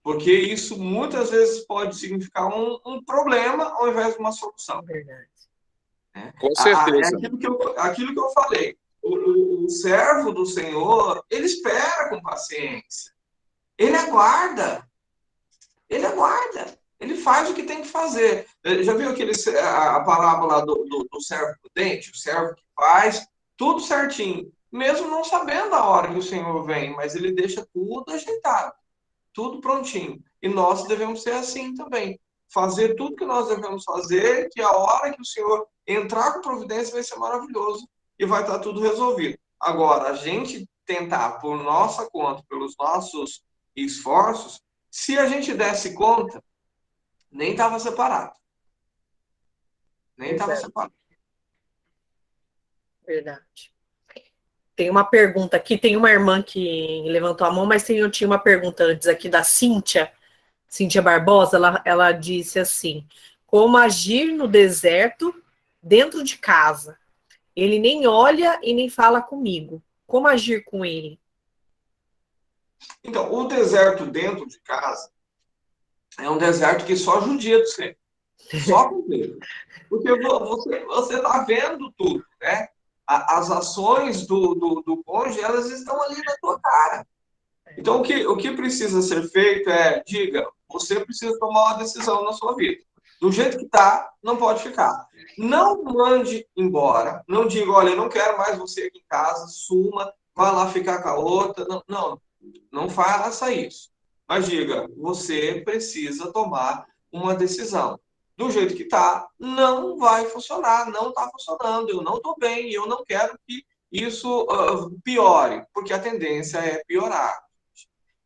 Porque isso muitas vezes pode significar um problema ao invés de uma solução. Verdade. Com certeza. Aquilo que eu falei. O servo do Senhor, ele espera com paciência. Ele aguarda. Ele aguarda. Ele faz o que tem que fazer. Já viu a parábola do servo prudente? O servo que faz tudo certinho. Mesmo não sabendo a hora que o Senhor vem, mas ele deixa tudo ajeitado. Tudo prontinho. E nós devemos ser assim também. Fazer tudo que nós devemos fazer, que a hora que o Senhor entrar com providência vai ser maravilhoso e vai estar tudo resolvido. Agora, a gente tentar por nossa conta, pelos nossos esforços, se a gente desse conta, nem estava separado. Nem estava separado. Verdade. Tem uma pergunta aqui, tem uma irmã que levantou a mão, mas eu tinha uma pergunta antes aqui da Cíntia Barbosa, ela disse assim, como agir no deserto dentro de casa? Ele nem olha e nem fala comigo. Como agir com ele? Então, o deserto dentro de casa é um deserto que só judia de você. Só com Deus. Porque você está vendo tudo, né? As ações do cônjuge, elas estão ali na tua cara. Então, o que precisa ser feito é, diga, você precisa tomar uma decisão na sua vida. Do jeito que está, não pode ficar. Não mande embora. Não diga, olha, eu não quero mais você aqui em casa, suma, vá lá ficar com a outra. Não faça isso. Mas diga, você precisa tomar uma decisão. Do jeito que está, não vai funcionar, não está funcionando, eu não estou bem, eu não quero que isso piore, porque a tendência é piorar.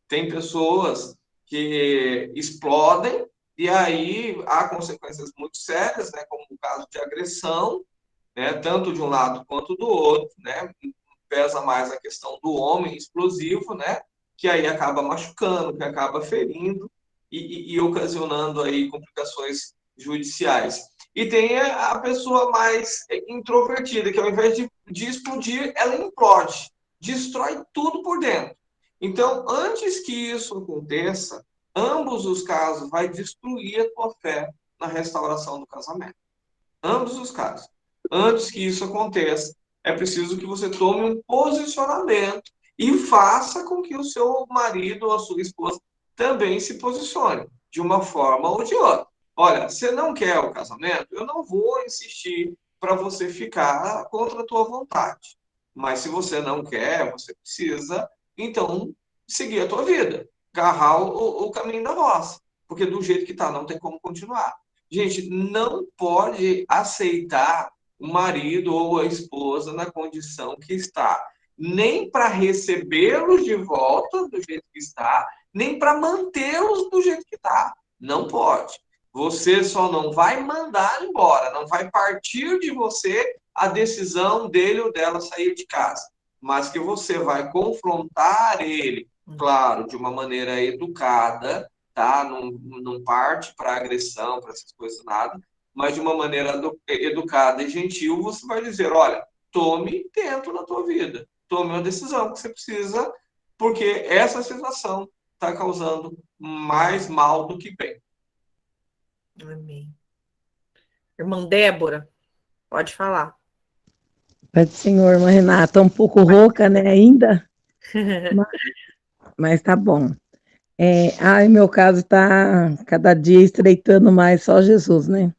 Tem pessoas que explodem e aí há consequências muito sérias, né, como o caso de agressão, né, tanto de um lado quanto do outro, né, pesa mais a questão do homem explosivo, né, que aí acaba machucando, que acaba ferindo e ocasionando aí complicações judiciais. E tem a pessoa mais introvertida, que ao invés de explodir, ela implode, destrói tudo por dentro. Então, antes que isso aconteça, ambos os casos vai destruir a tua fé na restauração do casamento. Ambos os casos. Antes que isso aconteça, é preciso que você tome um posicionamento e faça com que o seu marido ou a sua esposa também se posicione, de uma forma ou de outra. Olha, você não quer o casamento? Eu não vou insistir para você ficar contra a tua vontade. Mas se você não quer, você precisa, então, seguir a tua vida. Agarrar o caminho da roça. Porque do jeito que está, não tem como continuar. Gente, não pode aceitar o marido ou a esposa na condição que está. Nem para recebê-los de volta do jeito que está, nem para mantê-los do jeito que está. Não pode. Você só não vai mandar embora, não vai partir de você a decisão dele ou dela sair de casa, mas que você vai confrontar ele, claro, de uma maneira educada, tá? Não parte para agressão, para essas coisas, nada, mas de uma maneira educada e gentil, você vai dizer, olha, tome tempo na tua vida, tome uma decisão que você precisa, porque essa situação está causando mais mal do que bem. Amém. Irmã Débora, pode falar. Pode, senhor, irmã Renata, um pouco rouca, né, ainda, mas tá bom. Meu caso tá cada dia estreitando mais, só Jesus, né?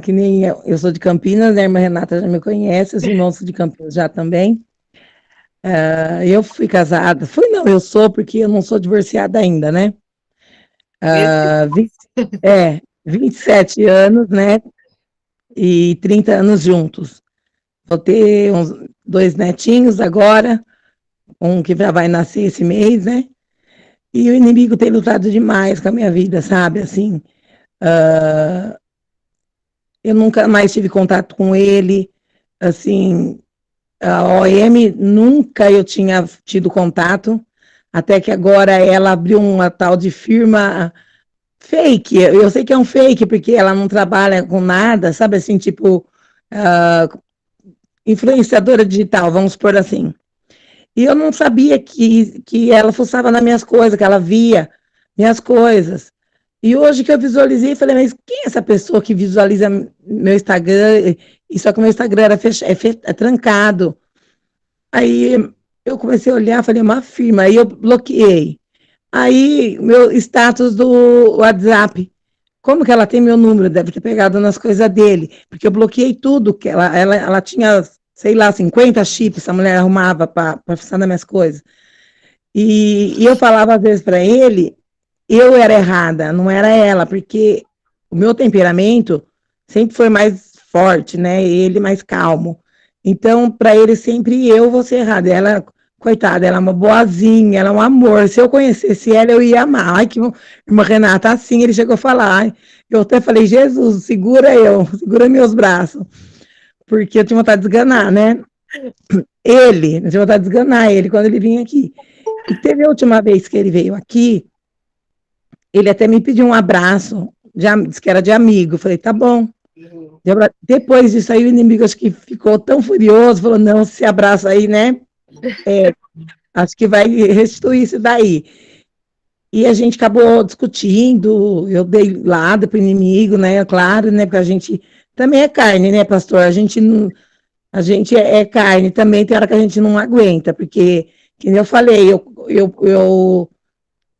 Que nem eu sou de Campinas, né, a irmã Renata já me conhece, os irmãos de Campinas já também. Eu fui casada, eu sou, porque eu não sou divorciada ainda, né? 27 anos, né? E 30 anos juntos. Vou ter 2 netinhos agora, um que já vai nascer esse mês, né? E o inimigo tem lutado demais com a minha vida, sabe? Assim, eu nunca mais tive contato com ele, assim, a OM nunca eu tinha tido contato, até que agora ela abriu uma tal de firma fake. Eu sei que é um fake, porque ela não trabalha com nada, sabe assim, tipo, influenciadora digital, vamos supor assim. E eu não sabia que ela fuçava nas minhas coisas, que ela via minhas coisas. E hoje que eu visualizei, falei, mas quem é essa pessoa que visualiza meu Instagram? E só que meu Instagram era trancado. Aí eu comecei a olhar, falei, uma firma, aí eu bloqueei. Aí, meu status do WhatsApp, como que ela tem meu número? Deve ter pegado nas coisas dele, porque eu bloqueei tudo, que ela tinha, sei lá, 50 chips, essa mulher arrumava para fuçar nas minhas coisas. E eu falava às vezes para ele, eu era errada, não era ela, porque o meu temperamento sempre foi mais forte, né? Ele mais calmo. Então, para ele, sempre eu vou ser errada. Ela, coitada, ela é uma boazinha, ela é um amor. Se eu conhecesse ela, eu ia amar. Ai, que irmã Renata, assim, ele chegou a falar. Ai, eu até falei, Jesus, segura meus braços. Porque eu tinha vontade de esganar, né? Ele, eu vou dar desganar ele quando ele vinha aqui. E teve a última vez que ele veio aqui, ele até me pediu um abraço, disse que era de amigo. Eu falei, tá bom. Depois disso aí, o inimigo acho que ficou tão furioso, falou, não, esse abraço aí, né? Acho que vai restituir isso daí. E a gente acabou discutindo, eu dei lado para o inimigo, né? Claro, né? Porque a gente também é carne, né, pastor? A gente é carne também, tem hora que a gente não aguenta, porque, como eu falei,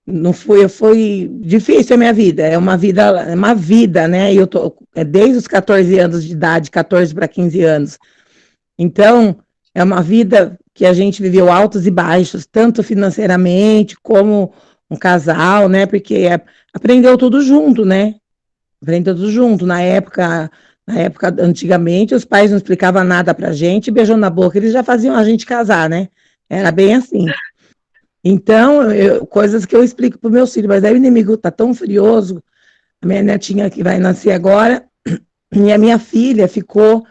não foi difícil a minha vida, é uma vida, né? Eu tô desde os 14 anos de idade, 14 para 15 anos. Então, é uma vida que a gente viveu altos e baixos, tanto financeiramente como um casal, né? Porque aprendeu tudo junto, né? Aprendeu tudo junto. Na época, antigamente, os pais não explicavam nada pra gente, beijando na boca, eles já faziam a gente casar, né? Era bem assim. Então, coisas que eu explico pro meu filho, mas aí o inimigo tá tão furioso, a minha netinha que vai nascer agora, e a minha filha ficou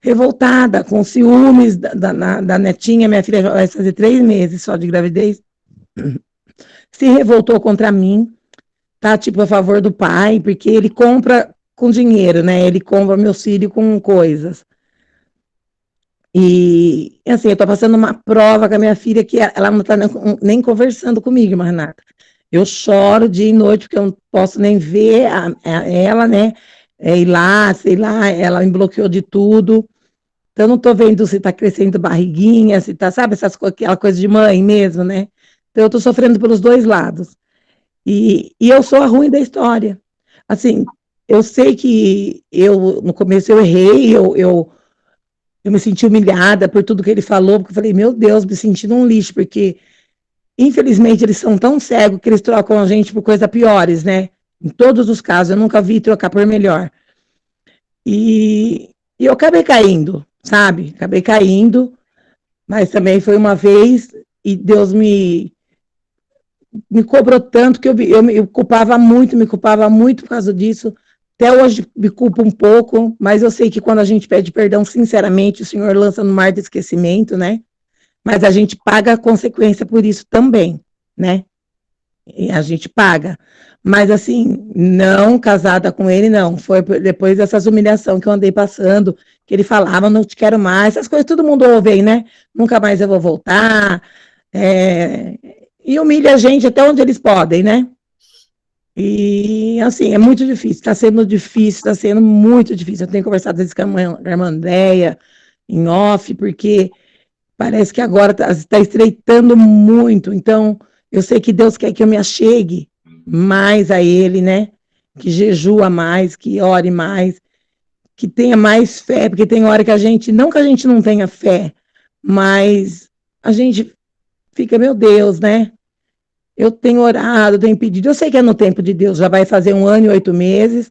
revoltada, com ciúmes da netinha, minha filha vai fazer 3 meses só de gravidez, se revoltou contra mim, tá, tipo, a favor do pai, porque ele compra com dinheiro, né, ele compra meu filho com coisas. E, assim, eu tô passando uma prova com a minha filha que ela não tá nem conversando comigo, mais nada. Eu choro dia e noite, porque eu não posso nem ver ela, né, ir lá, sei lá, ela me bloqueou de tudo. Então, eu não tô vendo se tá crescendo barriguinha, se tá, sabe, aquela coisa de mãe mesmo, né? Então, eu tô sofrendo pelos 2 lados. E eu sou a ruim da história. Assim, eu sei que no começo eu errei, eu me senti humilhada por tudo que ele falou, porque eu falei, meu Deus, me sentindo um lixo, porque, infelizmente, eles são tão cegos que eles trocam a gente por coisas piores, né? Em todos os casos, eu nunca vi trocar por melhor. E eu acabei caindo, sabe? Acabei caindo, mas também foi uma vez e Deus me cobrou tanto que eu me culpava muito por causa disso. Até hoje me culpo um pouco, mas eu sei que quando a gente pede perdão, sinceramente, o Senhor lança no mar de esquecimento, né? Mas a gente paga a consequência por isso também, né? E a gente paga. Mas, assim, não casada com ele, não. Foi depois dessas humilhações que eu andei passando, que ele falava, não te quero mais, essas coisas todo mundo ouve aí, né? Nunca mais eu vou voltar. E humilha a gente até onde eles podem, né? E, assim, é muito difícil. Está sendo muito difícil. Eu tenho conversado com a irmã Andréia, em off, porque parece que agora está estreitando muito. Então, eu sei que Deus quer que eu me achegue mais a Ele, né? Que jejua mais, que ore mais, que tenha mais fé, porque tem hora que não que a gente não tenha fé, mas a gente fica, meu Deus, né? Eu tenho orado, tenho pedido, eu sei que é no tempo de Deus, já vai fazer 1 ano e 8 meses,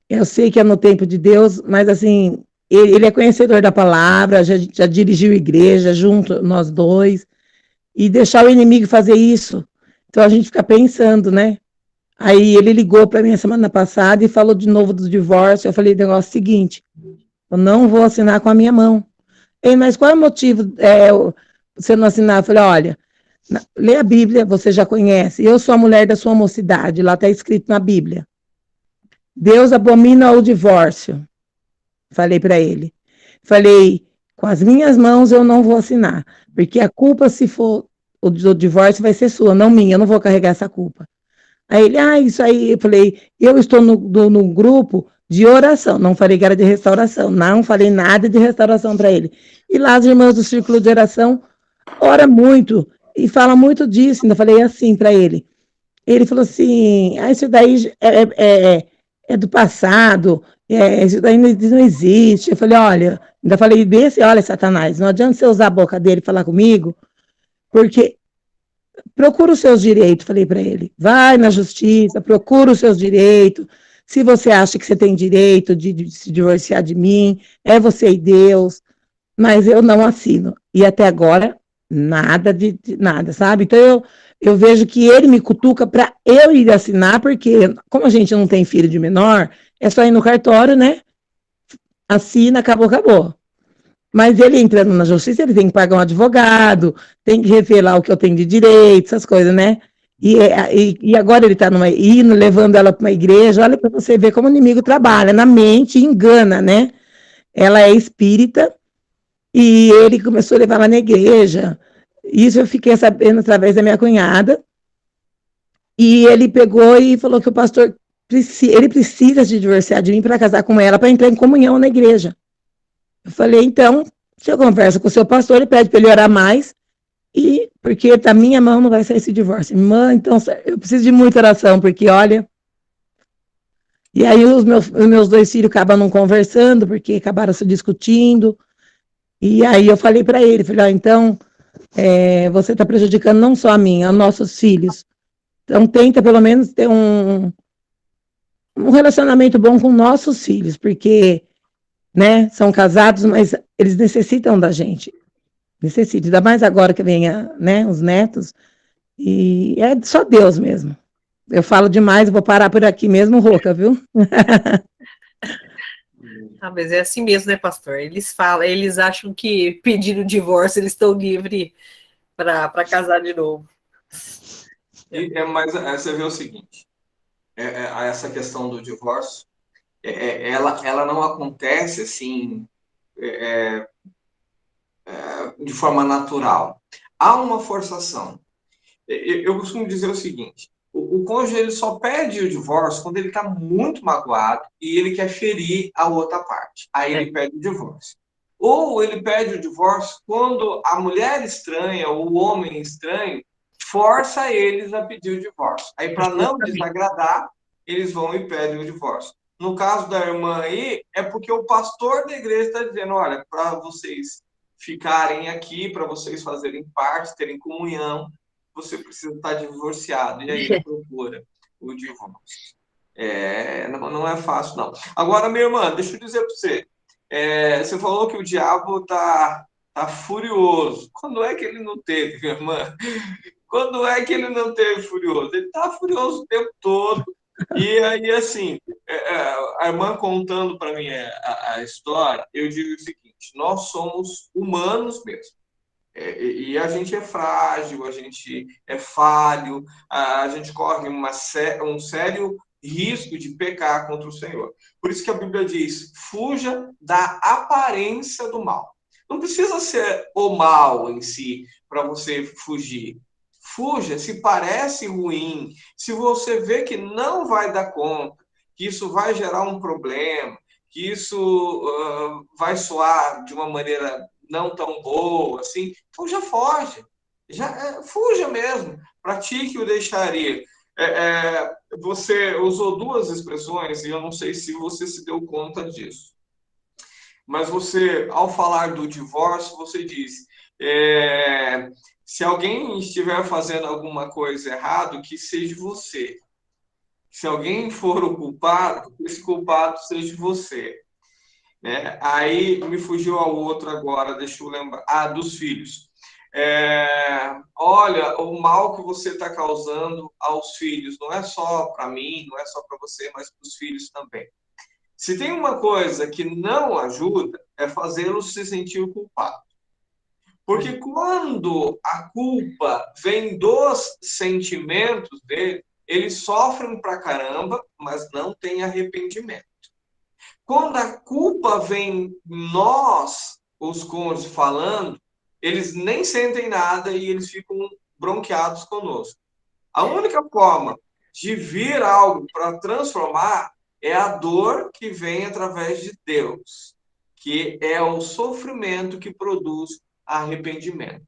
eu sei que é no tempo de Deus, mas assim, ele é conhecedor da palavra, já dirigiu igreja junto, nós dois, e deixar o inimigo fazer isso. Então a gente fica pensando, né? Aí ele ligou para mim a semana passada e falou de novo do divórcio. Eu falei, negócio seguinte, eu não vou assinar com a minha mão. Ei, mas qual é o motivo você não assinar? Eu falei, olha, lê a Bíblia, você já conhece. Eu sou a mulher da sua mocidade, lá está escrito na Bíblia. Deus abomina o divórcio. Falei para ele. Falei, com as minhas mãos eu não vou assinar, porque a culpa, se for o divórcio, vai ser sua, não minha, eu não vou carregar essa culpa. Aí ele, isso aí, eu falei, eu estou no grupo de oração, não falei que era de restauração, não falei nada de restauração para ele. E lá as irmãs do círculo de oração ora muito, e fala muito disso, ainda falei assim para ele. Ele falou assim, isso daí é do passado, isso daí não existe. Eu falei, olha, ainda falei desse, olha, Satanás, não adianta você usar a boca dele e falar comigo, porque procura os seus direitos, falei para ele, vai na justiça, procura os seus direitos, se você acha que você tem direito de se divorciar de mim, é você e Deus, mas eu não assino, e até agora, nada de nada, sabe? Então eu vejo que ele me cutuca para eu ir assinar, porque como a gente não tem filho de menor, é só ir no cartório, né? Assina, acabou. Mas ele entrando na justiça, ele tem que pagar um advogado, tem que revelar o que eu tenho de direito, essas coisas, né? E agora ele está indo, levando ela para uma igreja, olha para você ver como o inimigo trabalha, na mente, engana, né? Ela é espírita, e ele começou a levar ela na igreja. Isso eu fiquei sabendo através da minha cunhada, e ele pegou e falou que o pastor, ele precisa se divorciar de mim para casar com ela, para entrar em comunhão na igreja. Eu falei, então, se eu converso com o seu pastor, ele pede para ele orar mais, e porque da minha mão não vai sair esse divórcio. Irmã, então, eu preciso de muita oração, porque, olha... E aí os meus 2 filhos acabam não conversando, porque acabaram se discutindo, e aí eu falei para ele, falei, então, você está prejudicando não só a mim, aos nossos filhos. Então, tenta pelo menos ter um relacionamento bom com nossos filhos, porque, né, são casados, mas eles necessitam da gente. Necessitam, ainda mais agora que venha, né, os netos, e é só Deus mesmo. Eu falo demais, vou parar por aqui mesmo, rouca, viu? Mas é assim mesmo, né, pastor? Eles acham que pedindo divórcio eles estão livres para casar de novo. Mas você vê o seguinte, essa questão do divórcio, ela não acontece assim de forma natural. Há uma forçação. Eu costumo dizer o seguinte, o cônjuge ele só pede o divórcio quando ele está muito magoado e ele quer ferir a outra parte. Aí ele pede o divórcio. Ou ele pede o divórcio quando a mulher estranha ou o homem estranho força eles a pedir o divórcio. Aí, para não desagradar, eles vão e pedem o divórcio. No caso da irmã aí, é porque o pastor da igreja está dizendo, olha, para vocês ficarem aqui, para vocês fazerem parte, terem comunhão, você precisa estar divorciado. E aí ele procura o divórcio. Não é fácil, não. Agora, minha irmã, deixa eu dizer para você. Você falou que o diabo tá furioso. Quando é que ele não teve, minha irmã? Quando é que ele não teve furioso? Ele tá furioso o tempo todo. E aí, assim, a irmã contando para mim a história, eu digo o seguinte, nós somos humanos mesmo. E a gente é frágil, a gente é falho, a gente corre um sério risco de pecar contra o Senhor. Por isso que a Bíblia diz, fuja da aparência do mal. Não precisa ser o mal em si para você fugir. Fuja se parece ruim, se você vê que não vai dar conta, que isso vai gerar um problema, que isso vai soar de uma maneira não tão boa, assim, então já foge. Fuja mesmo. Pratique o deixaria. Você usou 2 expressões e eu não sei se você se deu conta disso. Mas você, ao falar do divórcio, você diz, se alguém estiver fazendo alguma coisa errada, que seja você. Se alguém for o culpado, esse culpado seja você. Aí me fugiu ao outro agora, deixa eu lembrar. Dos filhos. Olha, o mal que você está causando aos filhos, não é só para mim, não é só para você, mas para os filhos também. Se tem uma coisa que não ajuda, é fazê-los se sentir culpado. Porque quando a culpa vem dos sentimentos dele, eles sofrem pra caramba, mas não tem arrependimento. Quando a culpa vem nós, os cônjuges, falando, eles nem sentem nada e eles ficam bronqueados conosco. A única forma de vir algo para transformar é a dor que vem através de Deus, que é o sofrimento que produz arrependimento.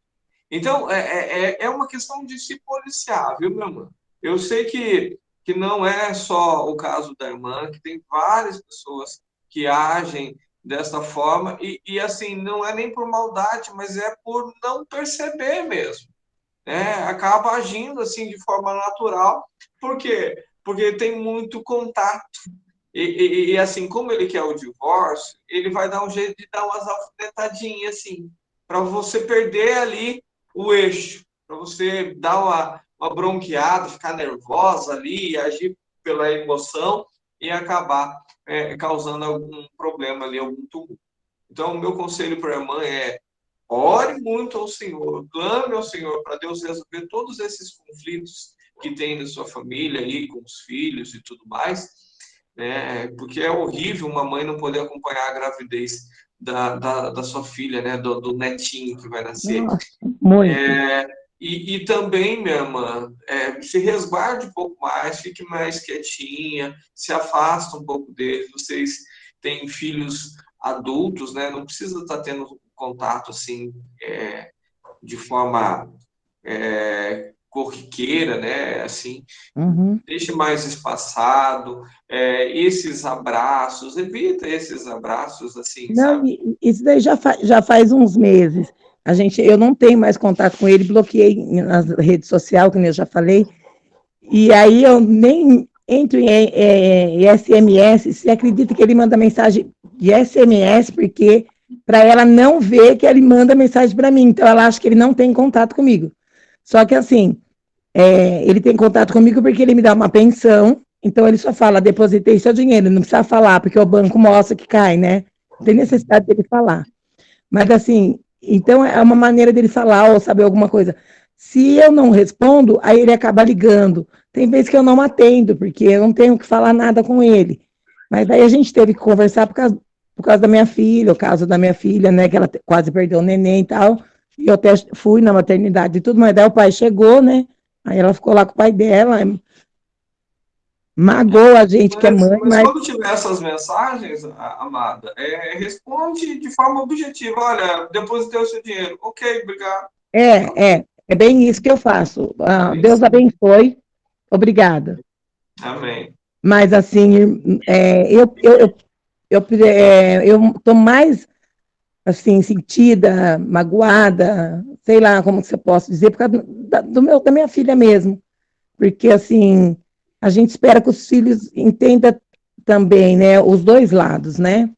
Então, é uma questão de se policiar, viu, meu irmão? Eu sei que não é só o caso da irmã, que tem várias pessoas que agem dessa forma, e assim, não é nem por maldade, mas é por não perceber mesmo. Acaba agindo assim de forma natural. Por quê? Porque tem muito contato. E assim, como ele quer o divórcio, ele vai dar um jeito de dar umas alfinetadinhas assim, para você perder ali o eixo, para você dar uma bronqueada, ficar nervosa ali, agir pela emoção e acabar causando algum problema ali, algum tumulto. Então, o meu conselho para a irmã é: ore muito ao Senhor, clame ao Senhor para Deus resolver todos esses conflitos que tem na sua família aí, com os filhos e tudo mais, né? Porque é horrível uma mãe não poder acompanhar a gravidez da sua filha, né? Do netinho que vai nascer. Nossa, muito. E também, minha irmã, se resguarde um pouco mais, fique mais quietinha, se afasta um pouco deles. Vocês têm filhos adultos, né? Não precisa estar tendo contato assim de forma corriqueira, né? Assim, Uhum. deixe mais espaçado. Esses abraços, evita esses abraços assim, Não, sabe? isso daí já faz uns meses. Eu não tenho mais contato com ele, bloqueei nas redes sociais, como eu já falei, e aí eu nem entro em SMS. Você acredita que ele manda mensagem de SMS, porque para ela não ver que ele manda mensagem para mim, então ela acha que ele não tem contato comigo. Só que assim, ele tem contato comigo porque ele me dá uma pensão, então ele só fala: depositei seu dinheiro, não precisa falar, porque o banco mostra que cai, né? Não tem necessidade dele falar. Mas assim, então é uma maneira dele falar ou saber alguma coisa. Se eu não respondo, aí ele acaba ligando. Tem vezes que eu não atendo, porque eu não tenho que falar nada com ele. Mas daí a gente teve que conversar por causa da minha filha, o caso da minha filha, né, que ela quase perdeu o neném e tal. E eu até fui na maternidade e tudo, mas daí o pai chegou, né? Aí ela ficou lá com o pai dela, magoa a gente que é mãe, Mas mas quando tiver essas mensagens, amada, responde de forma objetiva. Olha, depositei o seu dinheiro. Ok, obrigado. é bem isso que eu faço. É Deus isso. abençoe, obrigada. Amém. Mas assim, eu estou mais assim sentida, magoada, sei lá como que eu posso dizer, por causa da minha filha mesmo, porque assim a gente espera que os filhos entendam também, né, os dois lados, né?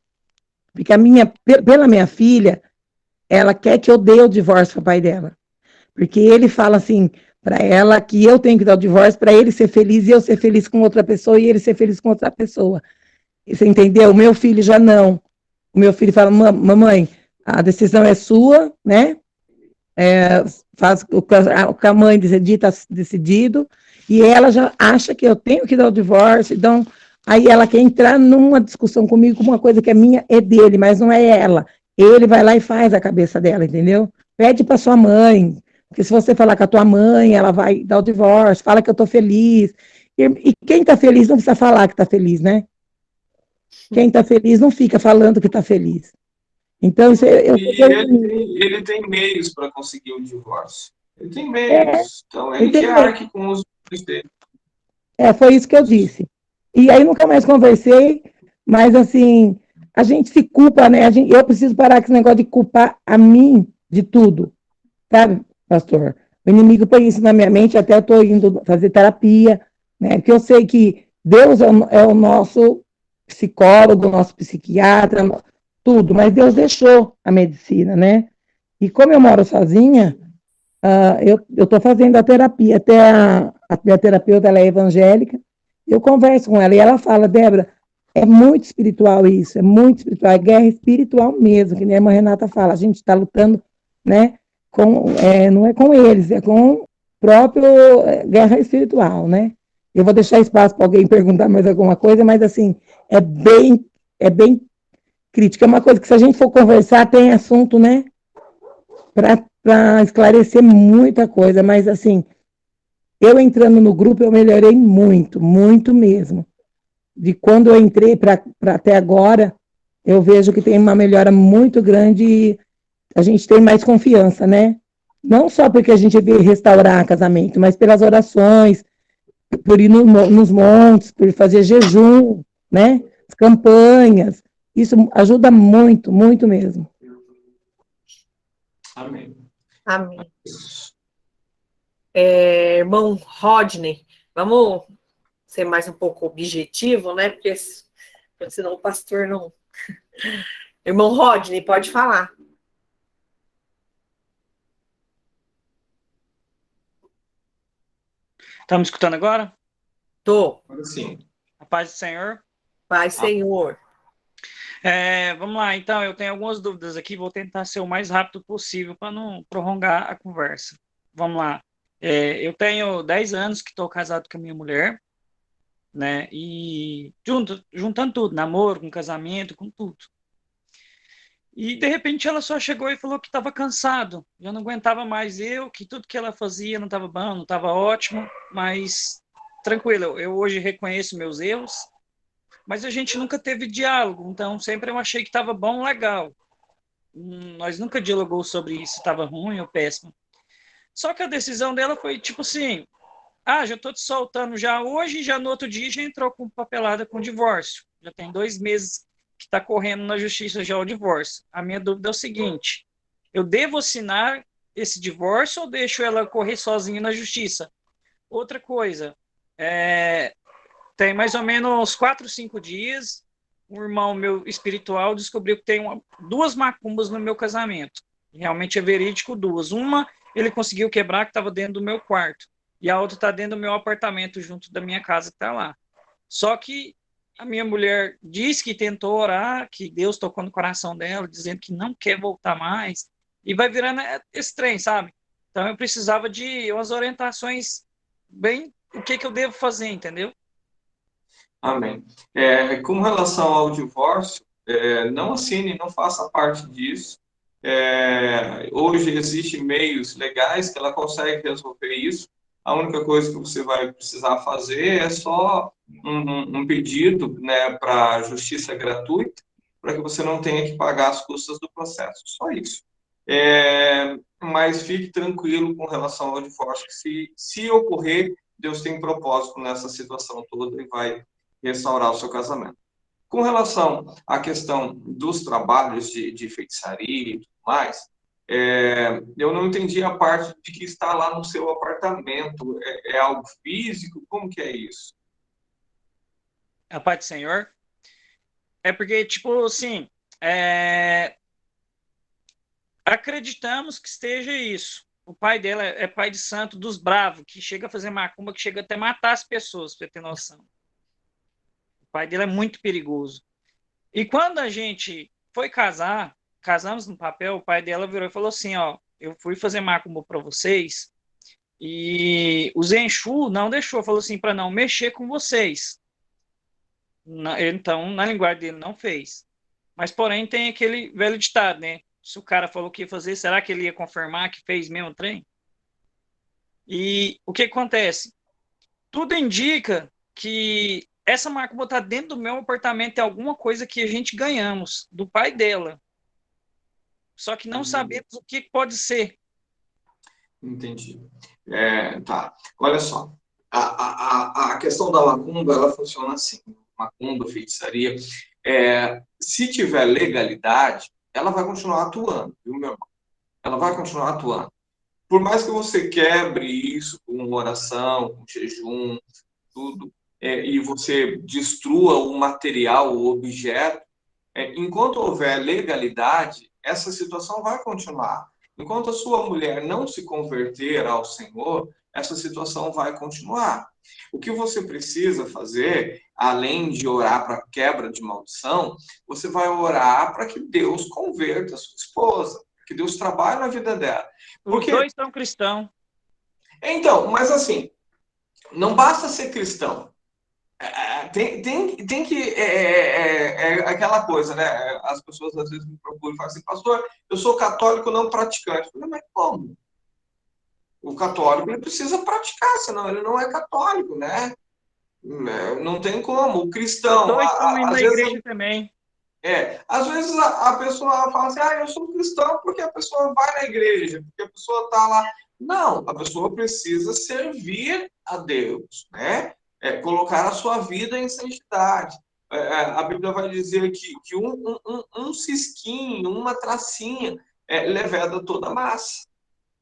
Porque pela minha filha, ela quer que eu dê o divórcio para o pai dela, porque ele fala assim para ela que eu tenho que dar o divórcio para ele ser feliz e eu ser feliz com outra pessoa e ele ser feliz com outra pessoa. Você entendeu? O meu filho já não. O meu filho fala: mamãe, a decisão é sua, né? Faz o que a mãe decidir, está decidido, e ela já acha que eu tenho que dar o divórcio, então aí ela quer entrar numa discussão comigo com uma coisa que é minha, é dele, mas não é ela. Ele vai lá e faz a cabeça dela, entendeu? Pede para sua mãe, porque se você falar com a tua mãe, ela vai dar o divórcio, fala que eu tô feliz. E quem tá feliz não precisa falar que tá feliz, né? Quem está feliz não fica falando que está feliz. Então, eu E ele tem meios para conseguir o divórcio. Ele tem é, meios. Então, ele que entendeu? arque com os meios dele. Foi isso que eu disse. E aí nunca mais conversei, mas assim, a gente se culpa, né? Eu preciso parar com esse negócio de culpar a mim de tudo, sabe, pastor? O inimigo põe isso na minha mente, até eu estou indo fazer terapia, né? Porque eu sei que Deus é o nosso psicólogo, nosso psiquiatra, tudo, mas Deus deixou a medicina, né? E como eu moro sozinha, eu estou fazendo a terapia, até a minha terapeuta, ela é evangélica, eu converso com ela e ela fala: Débora, é muito espiritual isso, é muito espiritual, é guerra espiritual mesmo, que nem a irmã Renata fala, a gente está lutando, né, não é com eles, é com o próprio guerra espiritual, né? Eu vou deixar espaço para alguém perguntar mais alguma coisa, mas assim, é bem crítica, é uma coisa que se a gente for conversar, tem assunto, né, para esclarecer muita coisa, mas assim, eu entrando no grupo, eu melhorei muito, muito mesmo. De quando eu entrei para até agora, eu vejo que tem uma melhora muito grande e a gente tem mais confiança, né? Não só porque a gente vê restaurar casamento, mas pelas orações, por ir nos montes, por fazer jejum, né? As campanhas. Isso ajuda muito, muito mesmo. Amém. Amém. Irmão Rodney, vamos ser mais um pouco objetivo, né? Porque senão o pastor não. Irmão Rodney, pode falar. Tá me escutando agora? Tô. Sim. A paz do Senhor. Pai, Senhor. Vamos lá, então, eu tenho algumas dúvidas aqui, vou tentar ser o mais rápido possível para não prolongar a conversa. Vamos lá. Eu tenho 10 anos que estou casado com a minha mulher, né? E juntando tudo, namoro, com casamento, com tudo. E de repente ela só chegou e falou que estava cansado, já não aguentava mais eu, que tudo que ela fazia não estava bom, não estava ótimo, mas tranquilo, eu hoje reconheço meus erros, mas a gente nunca teve diálogo, então sempre eu achei que estava bom, legal. Nós nunca dialogou sobre isso, estava ruim ou péssimo. Só que a decisão dela foi tipo assim, já estou te soltando já hoje, já no outro dia já entrou com papelada com divórcio. Já tem 2 meses que está correndo na justiça já o divórcio. A minha dúvida é o seguinte, eu devo assinar esse divórcio ou deixo ela correr sozinha na justiça? Outra coisa, tem mais ou menos 4, 5 dias, um irmão meu espiritual descobriu que tem 2 macumbas no meu casamento. Realmente é verídico, 2. Uma ele conseguiu quebrar, que estava dentro do meu quarto. E a outra está dentro do meu apartamento, junto da minha casa, que está lá. Só que a minha mulher diz que tentou orar, que Deus tocou no coração dela, dizendo que não quer voltar mais. E vai virando esse trem, sabe? Então eu precisava de umas orientações bem o que eu devo fazer, entendeu? Amém. Com relação ao divórcio, não assine, não faça parte disso. Hoje existem meios legais que ela consegue resolver isso. A única coisa que você vai precisar fazer é só um pedido, né, para a justiça gratuita, para que você não tenha que pagar as custas do processo. Só isso. Mas fique tranquilo com relação ao divórcio, que se ocorrer, Deus tem propósito nessa situação toda e vai restaurar o seu casamento. Com relação à questão dos trabalhos de feitiçaria e tudo mais, eu não entendi a parte de que está lá no seu apartamento. É algo físico? Como que é isso? A paz do Senhor. É porque, tipo, assim, acreditamos que esteja isso. O pai dela é pai de santo dos bravos, que chega a fazer macumba, que chega até matar as pessoas, pra você ter noção. O pai dele é muito perigoso. E quando a gente foi casamos no papel, o pai dela virou e falou assim, ó, eu fui fazer macumba para vocês e o Zenchu não deixou, falou assim, para não mexer com vocês. Então, na linguagem dele, não fez. Mas, porém, tem aquele velho ditado, né? Se o cara falou que ia fazer, será que ele ia confirmar que fez mesmo o trem? E o que acontece? Tudo indica que essa macumba está dentro do meu apartamento, é alguma coisa que a gente ganhamos do pai dela. Só que não sabemos o que pode ser. Entendi. Tá. Olha só. A questão da macumba, ela funciona assim. Macumba, feitiçaria. Se tiver legalidade, ela vai continuar atuando, viu, meu irmão? Ela vai continuar atuando. Por mais que você quebre isso com oração, com jejum, tudo, e você destrua o material, o objeto, enquanto houver legalidade, essa situação vai continuar. Enquanto a sua mulher não se converter ao Senhor, essa situação vai continuar. O que você precisa fazer, além de orar para quebra de maldição, você vai orar para que Deus converta a sua esposa, que Deus trabalhe na vida dela. Porque... Os dois são cristãos. Então, mas assim, não basta ser cristão. Tem que... aquela coisa, né? As pessoas às vezes me procuram e falam assim, pastor, eu sou católico não praticante. Eu falei, mas como? O católico ele precisa praticar, senão ele não é católico, né? Não tem como. O cristão... Os dois estão indo na igreja também. Às vezes a pessoa fala assim, eu sou cristão porque a pessoa vai na igreja, porque a pessoa está lá. Não, a pessoa precisa servir a Deus, né? Colocar a sua vida em santidade. A Bíblia vai dizer que um cisquinho, uma tracinha, leveda toda a massa.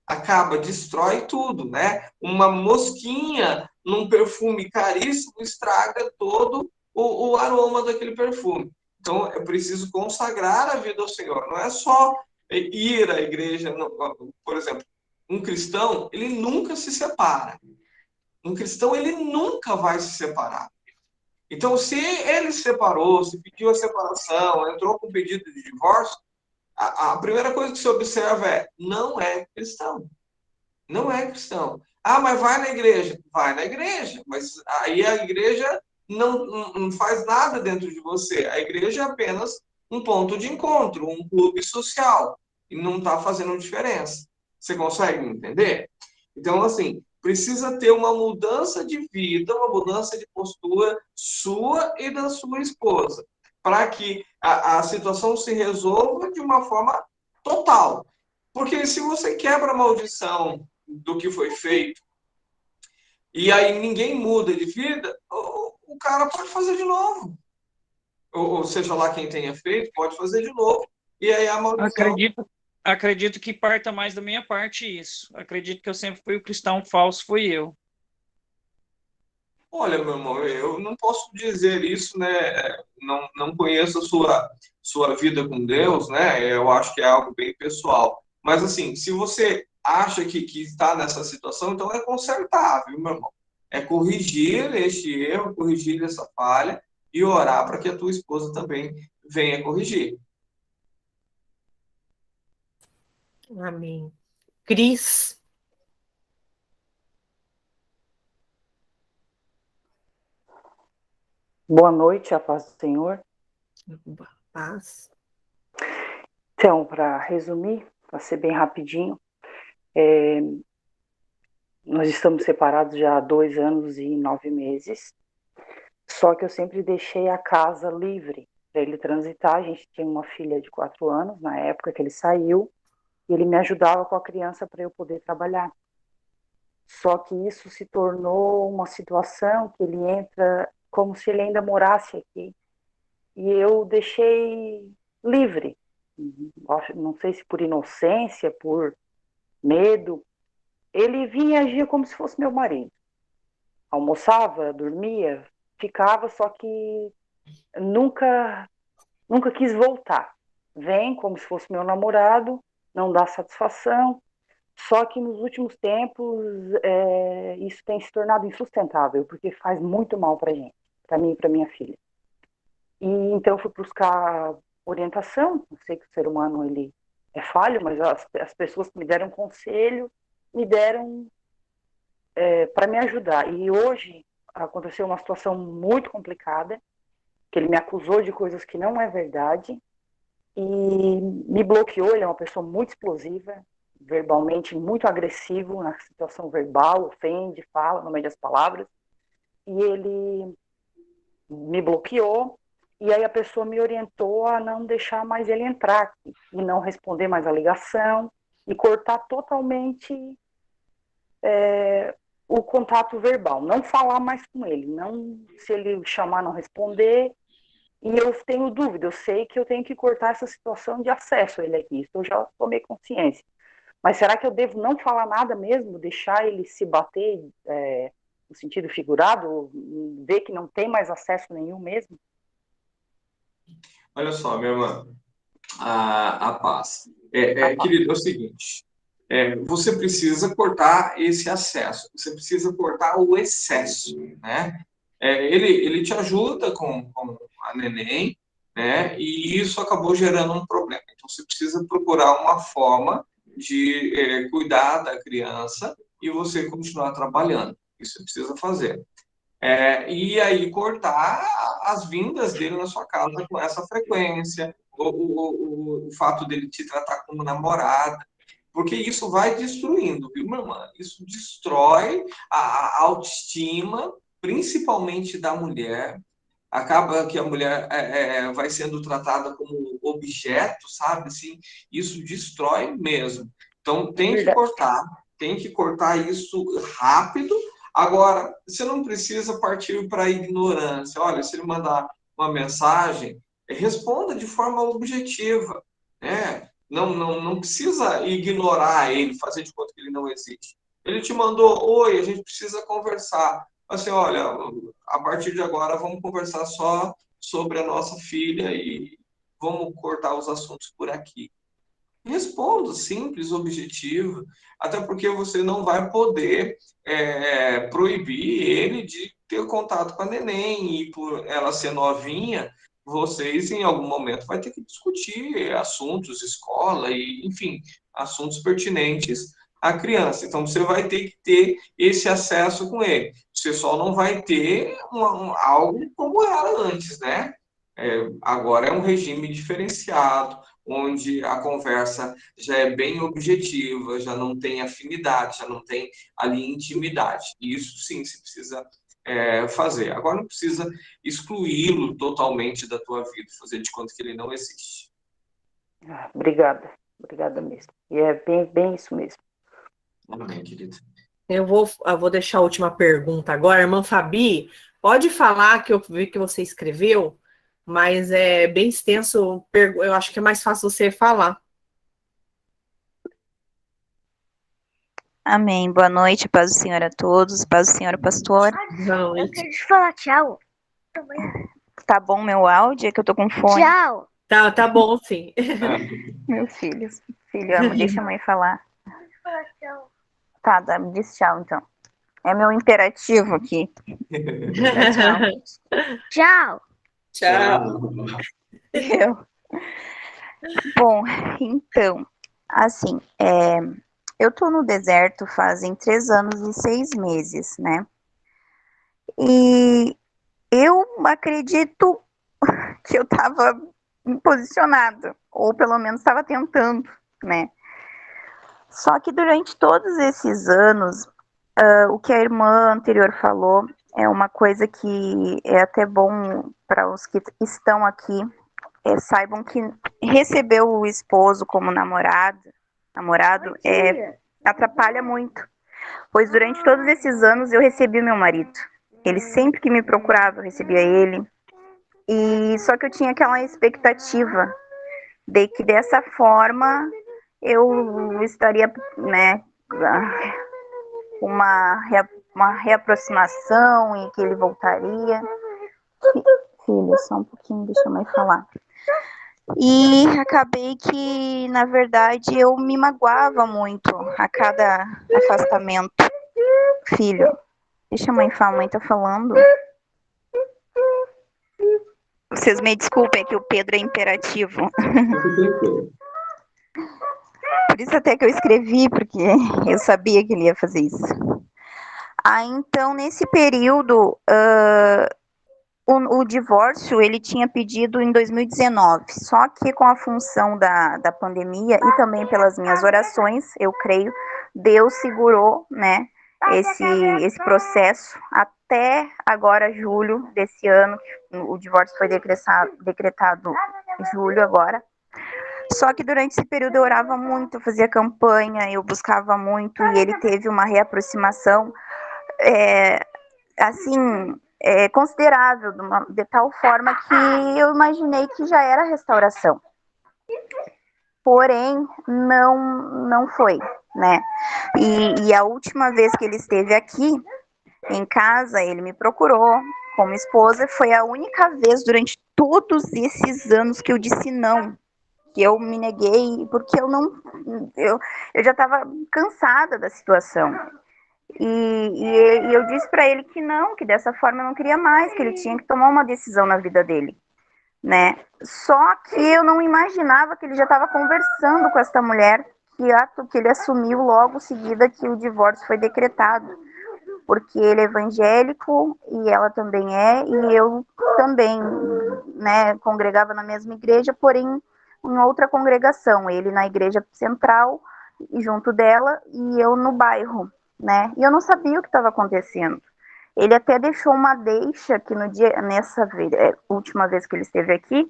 Acaba, destrói tudo, né? Uma mosquinha num perfume caríssimo estraga todo o aroma daquele perfume. Então, é preciso consagrar a vida ao Senhor. Não é só ir à igreja. Por exemplo, um cristão, ele nunca se separa. Um cristão, ele nunca vai se separar. Então, se ele se separou, se pediu a separação, entrou com pedido de divórcio, a primeira coisa que se observa é: não é cristão. Não é cristão. Ah, mas vai na igreja. Vai na igreja. Mas aí a igreja não faz nada dentro de você. A igreja é apenas um ponto de encontro, um clube social. E não está fazendo diferença. Você consegue entender? Então, assim, precisa ter uma mudança de vida, uma mudança de postura sua e da sua esposa, para que a situação se resolva de uma forma total. Porque se você quebra a maldição do que foi feito, e aí ninguém muda de vida, o cara pode fazer de novo. Ou seja lá quem tenha feito, pode fazer de novo. E aí a maldição. Acredito que parta mais da minha parte isso. Acredito que eu sempre fui o cristão falso, fui eu. Olha, meu irmão, eu não posso dizer isso, né? Não conheço a sua vida com Deus, né? Eu acho que é algo bem pessoal. Mas, assim, se você acha que está nessa situação, então é consertar, viu, meu irmão? É corrigir este erro, corrigir essa falha e orar para que a tua esposa também venha corrigir. Amém. Cris, Boa noite, a paz do Senhor. paz. Então, para resumir, para ser bem rapidinho, nós estamos separados já há 2 anos e 9 meses, só que eu sempre deixei a casa livre para ele transitar. A gente tinha uma filha de 4 anos na época que ele saiu, e ele me ajudava com a criança para eu poder trabalhar. Só que isso se tornou uma situação que ele entra como se ele ainda morasse aqui. E eu deixei livre. Não sei se por inocência, por medo. Ele vinha e agia como se fosse meu marido. Almoçava, dormia, ficava, só que nunca quis voltar. Vem como se fosse meu namorado, não dá satisfação. Só que nos últimos tempos isso tem se tornado insustentável, porque faz muito mal para gente, para mim e para minha filha. E então eu fui buscar orientação. Eu sei que o ser humano ele é falho, mas as pessoas que me deram conselho me deram para me ajudar. E hoje aconteceu uma situação muito complicada, que ele me acusou de coisas que não é verdade e me bloqueou. Ele é uma pessoa muito explosiva, verbalmente muito agressivo na situação verbal, ofende, fala no meio das palavras. E ele me bloqueou. E aí a pessoa me orientou a não deixar mais ele entrar aqui, e não responder mais a ligação, e cortar totalmente o contato verbal, não falar mais com ele, não, se ele chamar, não responder. E eu tenho dúvida, eu sei que eu tenho que cortar essa situação de acesso a ele aqui, isso eu já tomei consciência. Mas será que eu devo não falar nada mesmo, deixar ele se bater no sentido figurado, ver que não tem mais acesso nenhum mesmo? Olha só, minha irmã, a paz. Querido, é o seguinte: você precisa cortar esse acesso, você precisa cortar o excesso, né? Ele te ajuda com a neném, né? E isso acabou gerando um problema. Então, você precisa procurar uma forma de cuidar da criança e você continuar trabalhando. Isso você precisa fazer. E aí cortar as vindas dele na sua casa com essa frequência, o fato dele te tratar como namorada, porque isso vai destruindo, viu, minha irmã? Isso destrói a autoestima, principalmente da mulher. Acaba que a mulher vai sendo tratada como objeto, sabe? Assim, isso destrói mesmo. Então, tem que cortar isso rápido. Agora, você não precisa partir para a ignorância. Olha, se ele mandar uma mensagem, responda de forma objetiva, né? Não precisa ignorar ele, fazer de conta que ele não existe. Ele te mandou: oi, a gente precisa conversar. Assim, olha, a partir de agora vamos conversar só sobre a nossa filha e vamos cortar os assuntos por aqui. Responda, simples, objetivo, até porque você não vai poder proibir ele de ter contato com a neném, e por ela ser novinha, vocês em algum momento vai ter que discutir assuntos, escola e, enfim, assuntos pertinentes à criança. Então você vai ter que ter esse acesso com ele. Você só não vai ter algo como era antes, né? Agora é um regime diferenciado, onde a conversa já é bem objetiva, já não tem afinidade, já não tem ali intimidade. E isso sim se precisa fazer. Agora não precisa excluí-lo totalmente da tua vida, fazer de conta que ele não existe. Obrigada mesmo. E é bem isso mesmo. Amém, querida. Eu vou deixar a última pergunta agora. Irmã Fabi, pode falar, que eu vi que você escreveu, mas é bem extenso. Eu acho que é mais fácil você falar. Amém. Boa noite, paz do Senhor a todos, paz do Senhor, pastor. Não, Eu quero te falar tchau. Tá bom meu áudio? É que eu tô com fone. Tchau. tá bom, sim. Meu filho, amo, deixa a mãe falar. Fala tchau. Tá, diz tchau então. É meu imperativo aqui. Tchau. Tchau. Bom, então, assim, eu tô no deserto fazem 3 anos e 6 meses, né? E eu acredito que eu tava posicionado, ou pelo menos estava tentando, né? Só que durante todos esses anos, o que a irmã anterior falou é uma coisa que é até bom para os que estão aqui, saibam que receber o esposo como namorado atrapalha muito, pois durante todos esses anos eu recebi meu marido. Ele sempre que me procurava, eu recebia ele. E só que eu tinha aquela expectativa de que dessa forma eu estaria, né, uma reaproximação e que ele voltaria. Filho, só um pouquinho, deixa a mãe falar. E acabei que, na verdade, eu me magoava muito a cada afastamento. Filho, deixa a mãe falar, a mãe tá falando. Vocês me desculpem, é que o Pedro é imperativo. Por isso até que eu escrevi, porque eu sabia que ele ia fazer isso. Então, nesse período, o divórcio, ele tinha pedido em 2019, só que com a função da pandemia e também pelas minhas orações, eu creio, Deus segurou, né, esse processo até agora, julho desse ano. O divórcio foi decretado em julho agora. Só que durante esse período eu orava muito, eu fazia campanha, eu buscava muito, e ele teve uma reaproximação, considerável, de tal forma que eu imaginei que já era restauração. Porém, não foi, né? E a última vez que ele esteve aqui, em casa, ele me procurou como esposa, foi a única vez durante todos esses anos que eu disse não, que eu me neguei, porque eu já estava cansada da situação. E eu disse para ele que não, que dessa forma eu não queria mais, que ele tinha que tomar uma decisão na vida dele, né? Só que eu não imaginava que ele já estava conversando com essa mulher, que ele assumiu logo em seguida que o divórcio foi decretado, porque ele é evangélico e ela também é, e eu também, né, congregava na mesma igreja, porém em outra congregação, ele na igreja central e junto dela, e eu no bairro, né? E eu não sabia o que estava acontecendo. Ele até deixou uma deixa que nessa última vez que ele esteve aqui,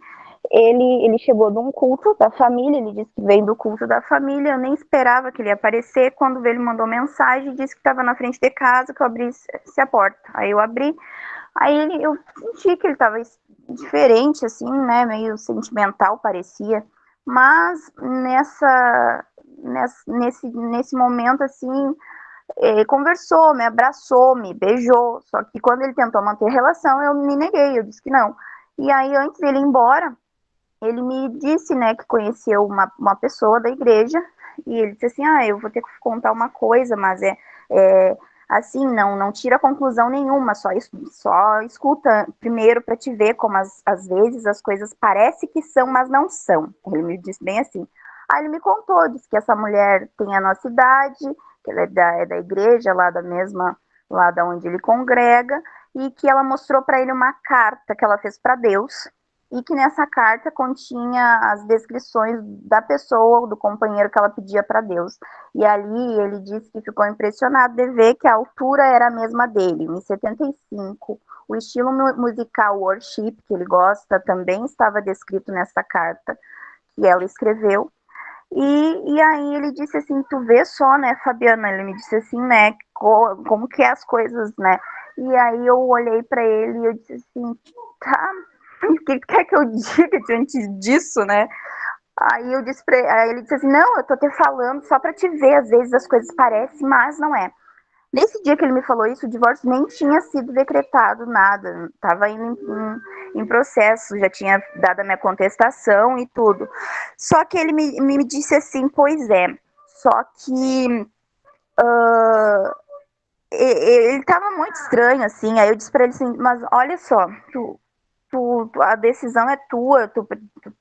ele chegou de um culto da família, ele disse que veio do culto da família, eu nem esperava que ele ia aparecer, quando ele mandou mensagem, disse que estava na frente de casa, que eu abrisse a porta. Aí eu abri, aí eu senti que ele estava diferente, assim, né, meio sentimental, parecia, mas nesse momento, assim, conversou, me abraçou, me beijou, só que quando ele tentou manter a relação, eu me neguei, eu disse que não. E aí, antes dele ir embora, ele me disse, né, que conheceu uma pessoa da igreja, e ele disse assim, eu vou ter que contar uma coisa, mas assim, não tira conclusão nenhuma, só escuta primeiro para te ver como às vezes as coisas parecem que são, mas não são. Ele me disse bem assim. Aí ele me contou, disse que essa mulher tem a nossa idade, que ela é da igreja, lá da onde ele congrega, e que ela mostrou para ele uma carta que ela fez para Deus, e que nessa carta continha as descrições da pessoa, do companheiro que ela pedia para Deus. E ali ele disse que ficou impressionado de ver que a altura era a mesma dele, 1,75. O estilo musical worship, que ele gosta, também estava descrito nessa carta que ela escreveu. E aí ele disse assim, tu vê só, né, Fabiana? Ele me disse assim, né, como que é as coisas, né? E aí eu olhei para ele e eu disse assim, tá, o que quer que eu diga diante disso, né? Aí ele disse assim, não, eu tô te falando só para te ver, às vezes as coisas parecem, mas não é. Nesse dia que ele me falou isso, o divórcio nem tinha sido decretado, nada, estava indo em processo, já tinha dado a minha contestação e tudo. Só que ele me disse assim, pois é, só que ele estava muito estranho, assim, aí eu disse para ele assim, mas olha só, a decisão é tua,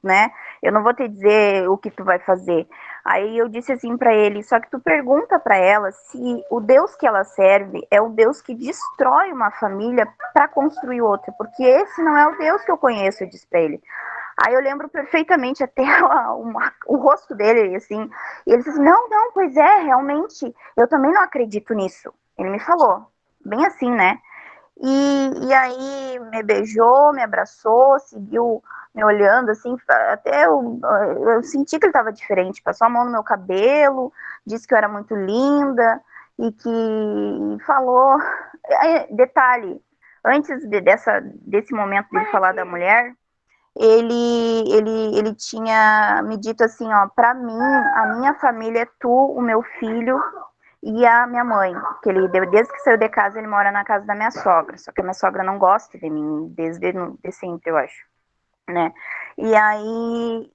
né? Eu não vou te dizer o que tu vai fazer. Aí eu disse assim para ele, só que tu pergunta para ela se o Deus que ela serve é o Deus que destrói uma família para construir outra, porque esse não é o Deus que eu conheço, eu disse para ele. Aí eu lembro perfeitamente até o rosto dele, assim, e ele disse assim, não, pois é, realmente, eu também não acredito nisso. Ele me falou, bem assim, né? E aí me beijou, me abraçou, seguiu me olhando, assim, até eu senti que ele estava diferente, passou a mão no meu cabelo, disse que eu era muito linda, e que falou, detalhe, antes desse momento de falar da mulher, ele tinha me dito assim, ó, para mim, a minha família é tu, o meu filho, e a minha mãe, que ele, desde que saiu de casa, ele mora na casa da minha sogra, só que a minha sogra não gosta de mim, desde sempre, eu acho, né, e aí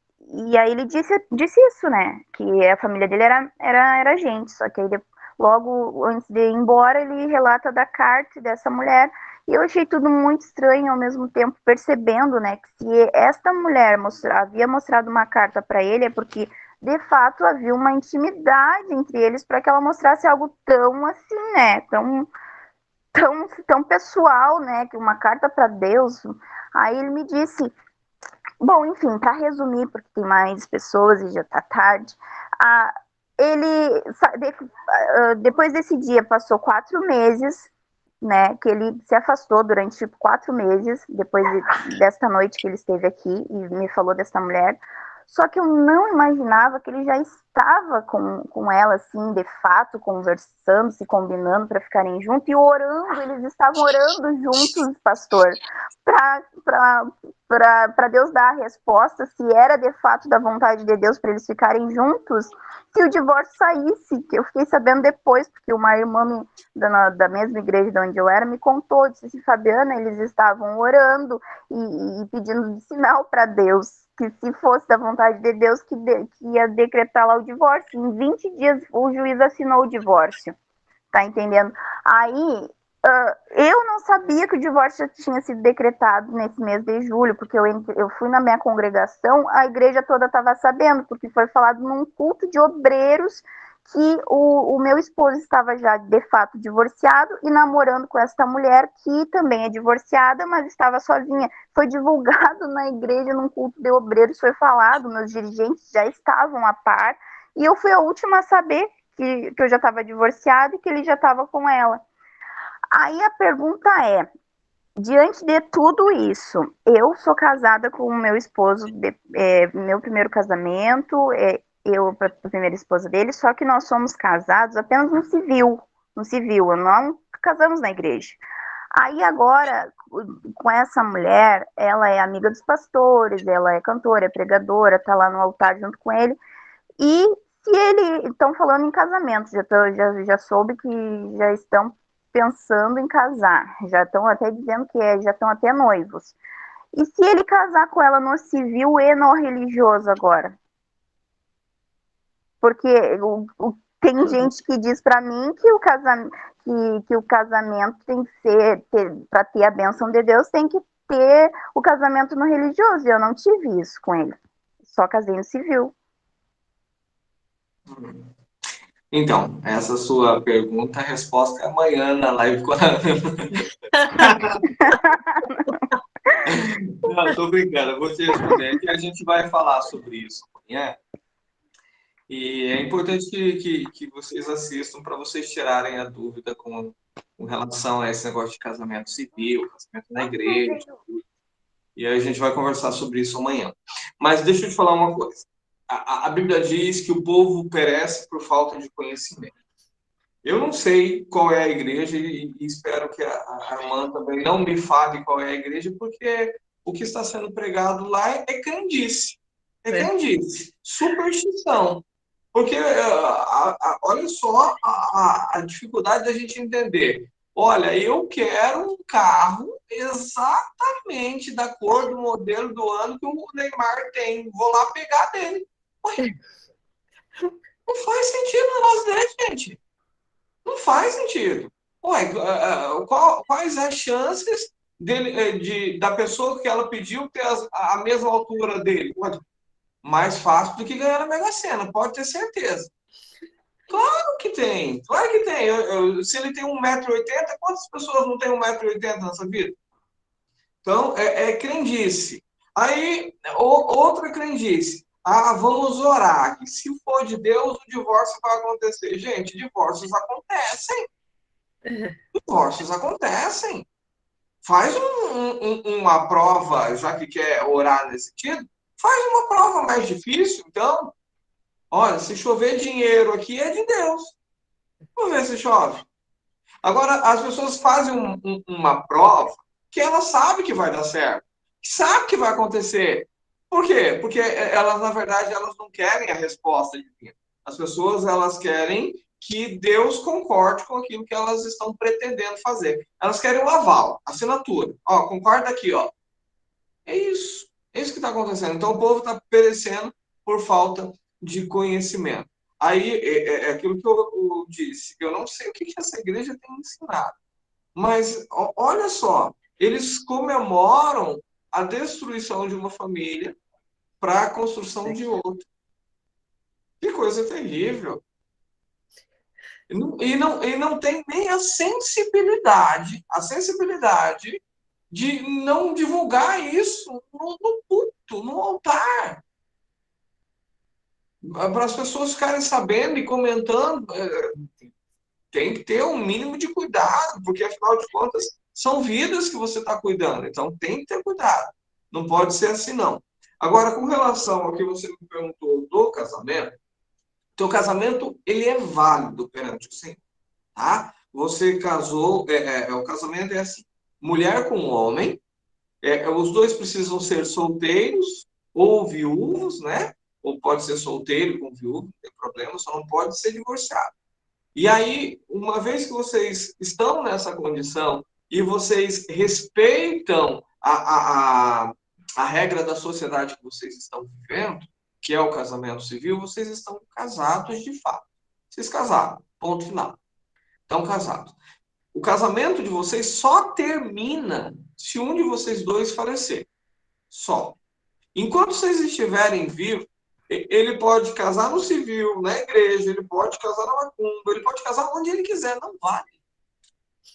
ele disse isso, né, que a família dele era gente, só que aí logo antes de ir embora, ele relata da carta dessa mulher, e eu achei tudo muito estranho, ao mesmo tempo percebendo, né, que se esta mulher havia mostrado uma carta para ele, é porque de fato havia uma intimidade entre eles para que ela mostrasse algo tão assim, né, tão pessoal, né, que uma carta para Deus. Aí ele me disse, bom, enfim, para resumir, porque tem mais pessoas e já tá tarde, ele, depois desse dia, passou 4 meses, né, que ele se afastou durante, tipo, 4 meses, depois desta noite que ele esteve aqui e me falou dessa mulher. Só que eu não imaginava que ele já estava com ela, assim, de fato, conversando, se combinando para ficarem juntos e orando. Eles estavam orando juntos, pastor, para Deus dar a resposta se era de fato da vontade de Deus para eles ficarem juntos, se o divórcio saísse. Que eu fiquei sabendo depois, porque uma irmã da mesma igreja de onde eu era me contou, disse assim, Fabiana, eles estavam orando e pedindo de sinal para Deus, que se fosse da vontade de Deus, que ia decretar lá o divórcio. Em 20 dias o juiz assinou o divórcio, tá entendendo? Aí eu não sabia que o divórcio já tinha sido decretado nesse mês de julho, porque eu fui na minha congregação, a igreja toda estava sabendo, porque foi falado num culto de obreiros que o meu esposo estava já de fato divorciado e namorando com esta mulher que também é divorciada, mas estava sozinha. Foi divulgado na igreja num culto de obreiros, foi falado, meus dirigentes já estavam a par, e eu fui a última a saber que eu já estava divorciada e que ele já estava com ela. Aí a pergunta é, diante de tudo isso, eu sou casada com o meu esposo, meu primeiro casamento, eu a primeira esposa dele, só que nós somos casados apenas no civil, não casamos na igreja. Aí agora, com essa mulher, ela é amiga dos pastores, ela é cantora, é pregadora, tá lá no altar junto com ele, e se ele, estão falando em casamento, já soube que já estão pensando em casar, já estão até dizendo que já estão até noivos. E se ele casar com ela no civil e no religioso agora? Porque tem gente que diz para mim que que o casamento tem que ser, para ter a bênção de Deus, tem que ter o casamento no religioso. E eu não tive isso com ele. Só casei no civil. Então, essa sua pergunta, a resposta é amanhã na live com a Ana. Não, tô brincando, eu vou te responder, que a gente vai falar sobre isso amanhã. E é importante que vocês assistam para vocês tirarem a dúvida com relação a esse negócio de casamento civil, casamento na igreja. E aí a gente vai conversar sobre isso amanhã. Mas deixa eu te falar uma coisa. A Bíblia diz que o povo perece por falta de conhecimento. Eu não sei qual é a igreja e espero que a irmã também não me fale qual é a igreja, porque o que está sendo pregado lá é crendice. É crendice. Superstição. Porque olha só a dificuldade da gente entender. Olha, eu quero um carro exatamente da cor, do modelo, do ano que o Neymar tem. Vou lá pegar dele. Ué, não faz sentido um negócio desse, gente. Não faz sentido. Ué, quais as chances da pessoa que ela pediu ter a mesma altura dele? Ué, mais fácil do que ganhar na Mega Sena, pode ter certeza. Claro que tem, claro que tem. Se ele tem 1,80 m, quantas pessoas não têm 1,80 m nessa vida? Então, é crendice. Aí, outra crendice. Vamos orar, que se for de Deus, o divórcio vai acontecer. Gente, divórcios acontecem. Divórcios acontecem. Faz uma prova, já que quer orar nesse sentido, faz uma prova mais difícil, então. Olha, se chover dinheiro aqui é de Deus. Vamos ver se chove. Agora, as pessoas fazem uma prova que elas sabem que vai dar certo, que sabe que vai acontecer. Por quê? Porque elas, na verdade, elas não querem a resposta divina. As pessoas, elas querem que Deus concorde com aquilo que elas estão pretendendo fazer. Elas querem um aval, assinatura. Ó, concorda aqui, ó. É isso. É isso que está acontecendo. Então, o povo está perecendo por falta de conhecimento. Aí, é aquilo que eu disse. Eu não sei o que essa igreja tem ensinado. Mas, olha só, eles comemoram a destruição de uma família para a construção de outra. Que coisa terrível. E não tem nem a sensibilidade de não divulgar isso no culto, no altar. Para as pessoas ficarem sabendo e comentando, tem que ter um mínimo de cuidado, porque, afinal de contas, são vidas que você está cuidando. Então, tem que ter cuidado. Não pode ser assim, não. Agora, com relação ao que você me perguntou do casamento, teu casamento, ele é válido perante o Senhor, tá? Você casou, o casamento é assim, mulher com homem, os dois precisam ser solteiros ou viúvos, né? Ou pode ser solteiro com viúvo, não tem problema, só não pode ser divorciado. E aí, uma vez que vocês estão nessa condição e vocês respeitam a regra da sociedade que vocês estão vivendo, que é o casamento civil, vocês estão casados de fato. Vocês casaram, ponto final. Estão casados. O casamento de vocês só termina se um de vocês dois falecer. Só. Enquanto vocês estiverem vivos, ele pode casar no civil, na igreja, ele pode casar na macumba, ele pode casar onde ele quiser. Não vale.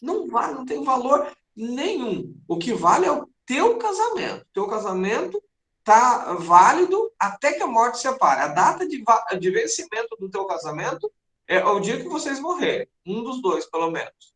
Não vale, não tem valor nenhum. O que vale é o teu casamento. O teu casamento está válido até que a morte separe. A data de vencimento do teu casamento é o dia que vocês morrerem. Um dos dois, pelo menos.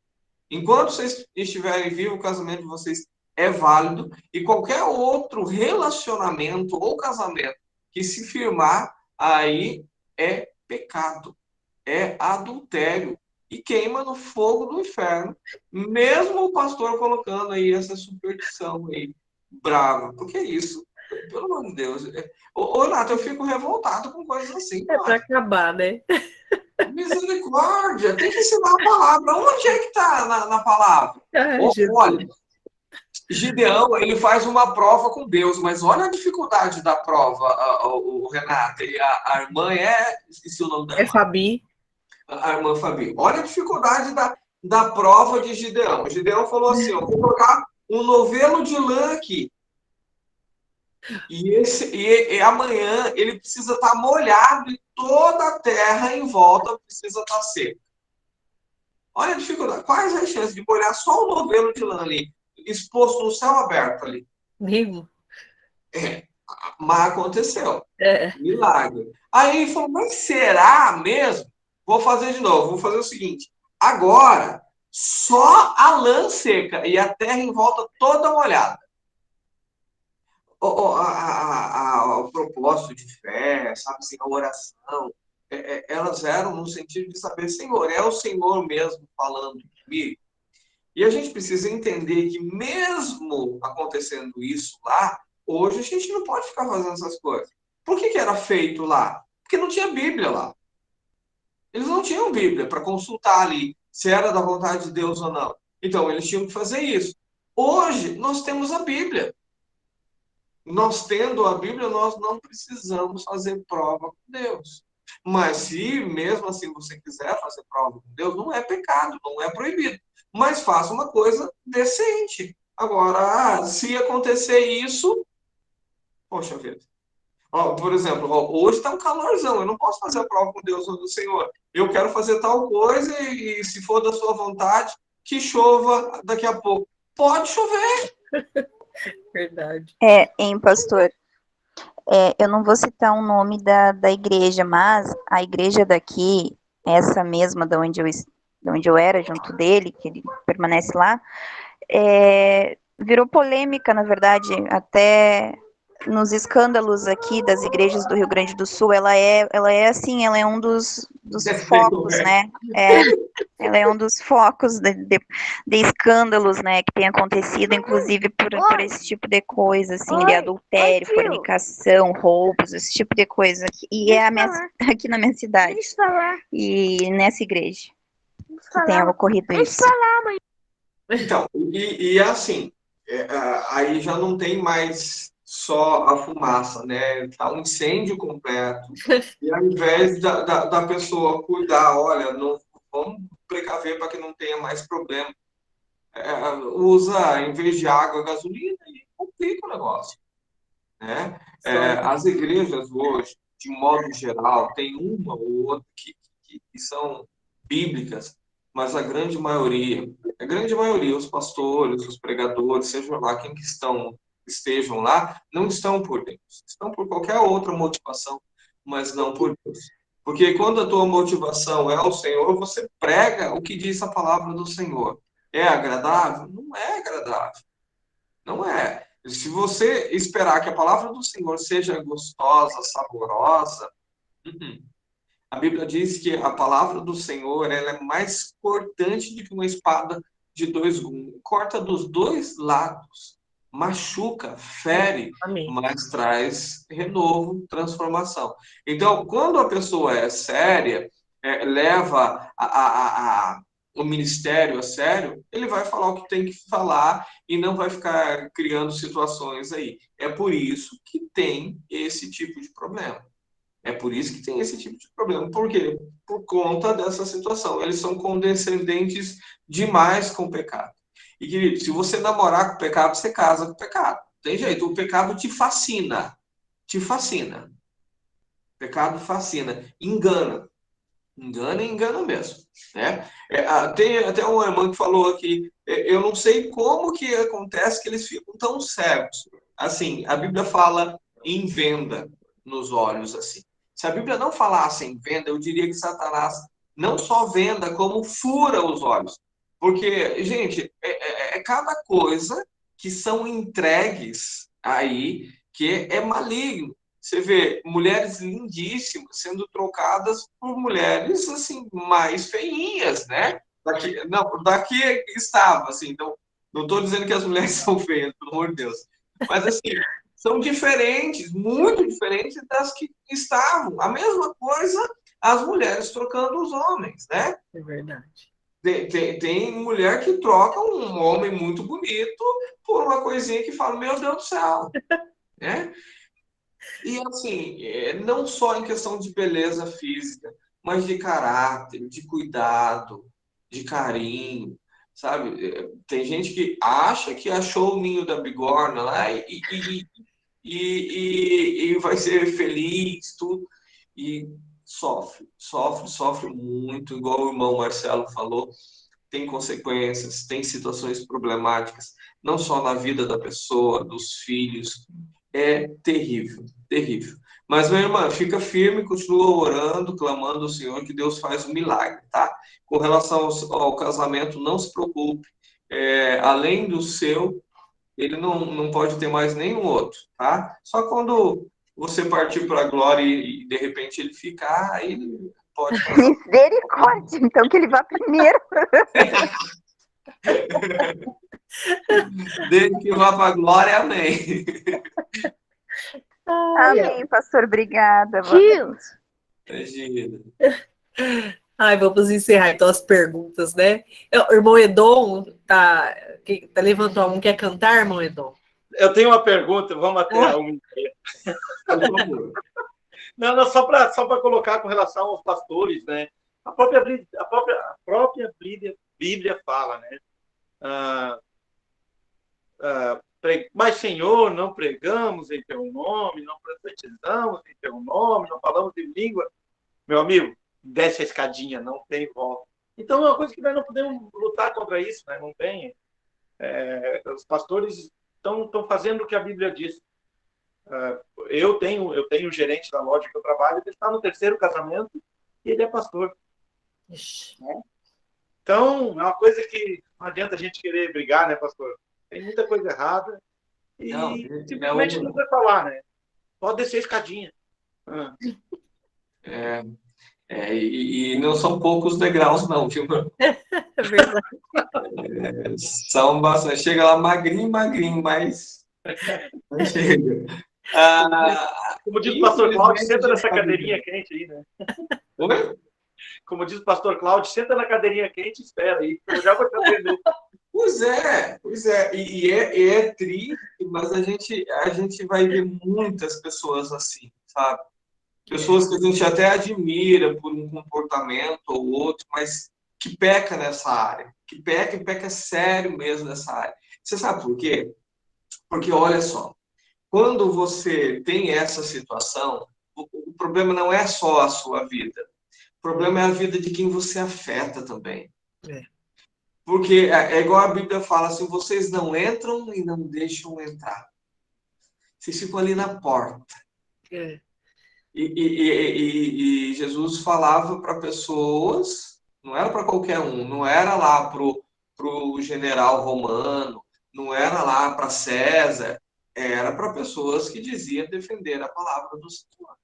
Enquanto vocês estiverem vivos, o casamento de vocês é válido. E qualquer outro relacionamento ou casamento que se firmar, aí é pecado. É adultério. E queima no fogo do inferno. Mesmo o pastor colocando aí essa superstição aí, brava. Porque é isso. Pelo amor de Deus. Ô, Nath, eu fico revoltado com coisas assim. É para acabar, né? Misericórdia, tem que ensinar a palavra. Onde é que está na palavra? Olha, Gideão, ele faz uma prova com Deus, mas olha a dificuldade da prova, o Renata. E a irmã esqueci o nome da irmã. É Fabi. A irmã Fabi. Olha a dificuldade da prova de Gideão. Gideão falou assim, ó, vou colocar um novelo de lã aqui. E amanhã ele precisa estar molhado e toda a terra em volta precisa estar seca. Olha a dificuldade. Quais as chances de molhar só um novelo de lã ali, exposto no céu aberto ali? Nenhum. Mas aconteceu. É. Milagre. Aí ele falou, mas será mesmo? Vou fazer de novo. Vou fazer o seguinte. Agora, só a lã seca e a terra em volta toda molhada. O propósito de fé, sabe assim, a oração, elas eram no sentido de saber, Senhor, é o Senhor mesmo falando comigo. E a gente precisa entender que mesmo acontecendo isso lá, hoje a gente não pode ficar fazendo essas coisas. Por que era feito lá? Porque não tinha Bíblia lá. Eles não tinham Bíblia para consultar ali se era da vontade de Deus ou não. Então, eles tinham que fazer isso. Hoje, nós temos a Bíblia. Nós tendo a Bíblia, nós não precisamos fazer prova com Deus. Mas se mesmo assim você quiser fazer prova com Deus, não é pecado, não é proibido. Mas faça uma coisa decente. Agora, se acontecer isso, poxa vida. Ó, por exemplo, hoje está um calorzão, eu não posso fazer a prova com Deus do Senhor. Eu quero fazer tal coisa e se for da sua vontade, que chova daqui a pouco. Pode chover. Verdade. Pastor? Eu não vou citar o nome da igreja, mas a igreja daqui, essa mesma da onde eu era, junto dele, que ele permanece lá, virou polêmica, na verdade, até nos escândalos aqui das igrejas do Rio Grande do Sul. Ela é assim, ela é um dos focos, né? Ela é um dos focos de escândalos, né, que tem acontecido, inclusive por esse tipo de coisa, assim, de adultério, fornicação, roubos, esse tipo de coisa. E aqui na minha cidade. E nessa igreja que tem ocorrido isso. Então, e assim, aí já não tem mais só a fumaça, né? Tá um incêndio completo. E ao invés da pessoa cuidar, olha, não, vamos precaver para que não tenha mais problema. Usa, em vez de água, gasolina e complica o negócio. Né? As igrejas hoje, de modo geral, tem uma ou outra que são bíblicas, mas a grande maioria, os pastores, os pregadores, seja lá quem que estejam lá, não estão por Deus. Estão por qualquer outra motivação, mas não por Deus. Porque quando a tua motivação é o Senhor, você prega o que diz a palavra do Senhor. É agradável? Não é agradável. Não é. Se você esperar que a palavra do Senhor seja gostosa, saborosa, a Bíblia diz que a palavra do Senhor ela é mais cortante do que uma espada de dois gumes. Corta dos dois lados, machuca, fere, mas traz renovo, transformação. Então, quando a pessoa é séria, leva o ministério a sério, ele vai falar o que tem que falar e não vai ficar criando situações aí. É por isso que tem esse tipo de problema. É por isso que tem esse tipo de problema. Por quê? Por conta dessa situação. Eles são condescendentes demais com o pecado. E, querido, se você namorar com o pecado, você casa com o pecado. Tem jeito. O pecado te fascina. Te fascina. O pecado fascina. Engana. Engana e engana mesmo. Né? Tem até uma irmã que falou aqui, eu não sei como que acontece que eles ficam tão cegos. Assim, a Bíblia fala em venda nos olhos, assim. Se a Bíblia não falasse em venda, eu diria que Satanás não só venda, como fura os olhos. Porque, gente, cada coisa que são entregues aí que é maligno. Você vê mulheres lindíssimas sendo trocadas por mulheres, assim, mais feinhas, né? Daqui estava, assim. Então, não estou dizendo que as mulheres são feias, pelo amor de Deus. Mas, assim, são diferentes, muito diferentes das que estavam. A mesma coisa as mulheres trocando os homens, né? É verdade. Tem mulher que troca um homem muito bonito por uma coisinha que fala, meu Deus do céu, né? E assim, não só em questão de beleza física, mas de caráter, de cuidado, de carinho, sabe? Tem gente que acha que achou o ninho da bigorna lá e vai ser feliz, tudo, e sofre muito, igual o irmão Marcelo falou, tem consequências, tem situações problemáticas, não só na vida da pessoa, dos filhos, é terrível, terrível. Mas, minha irmã, fica firme, continua orando, clamando ao Senhor, que Deus faz um milagre, tá? Com relação ao casamento, não se preocupe, além do seu, ele não pode ter mais nenhum outro, tá? Só quando você partir para a glória e de repente ele ficar, aí ele pode casar. Misericórdia, então que ele vá primeiro. Desde que vá para a glória, amém. Amém, pastor, obrigada. Tio. Imagina. Ai, vamos encerrar então as perguntas, né? O irmão Edom tá levantando a mão, quer cantar, irmão Edom? Eu tenho uma pergunta, vamos até a uma. Não, só para colocar com relação aos pastores, né? A própria Bíblia fala, né? Mas, Senhor, não pregamos em teu nome, não profetizamos em teu nome, não falamos em língua. Meu amigo, desce a escadinha, não tem volta. Então, é uma coisa que nós não podemos lutar contra isso, né? Não tem. Os pastores estão fazendo o que a Bíblia diz. Eu tenho um gerente da loja que eu trabalho, ele está no 3º casamento e ele é pastor. Né? Então, é uma coisa que não adianta a gente querer brigar, né, pastor? Tem muita coisa errada e simplesmente não vai falar, né? Pode descer a escadinha. E não são poucos degraus, não, viu? É verdade. São bastante. Chega lá magrinho, mas não chega. Como diz o pastor Cláudio, senta nessa cadeirinha quente aí, né? Oi? Como diz o pastor Cláudio, senta na cadeirinha quente e espera aí. Eu já vou te atender. Pois é. E é triste, mas a gente vai ver muitas pessoas assim, sabe? Pessoas que a gente até admira por um comportamento ou outro, mas que peca nessa área. Que peca sério mesmo nessa área. Você sabe por quê? Porque, olha só, quando você tem essa situação, o problema não é só a sua vida. O problema é a vida de quem você afeta também. Porque é igual a Bíblia fala assim, vocês não entram e não deixam entrar. Vocês ficam ali na porta. E Jesus falava para pessoas, não era para qualquer um, não era lá para o general romano, não era lá para César, era para pessoas que diziam defender a palavra do Senhor.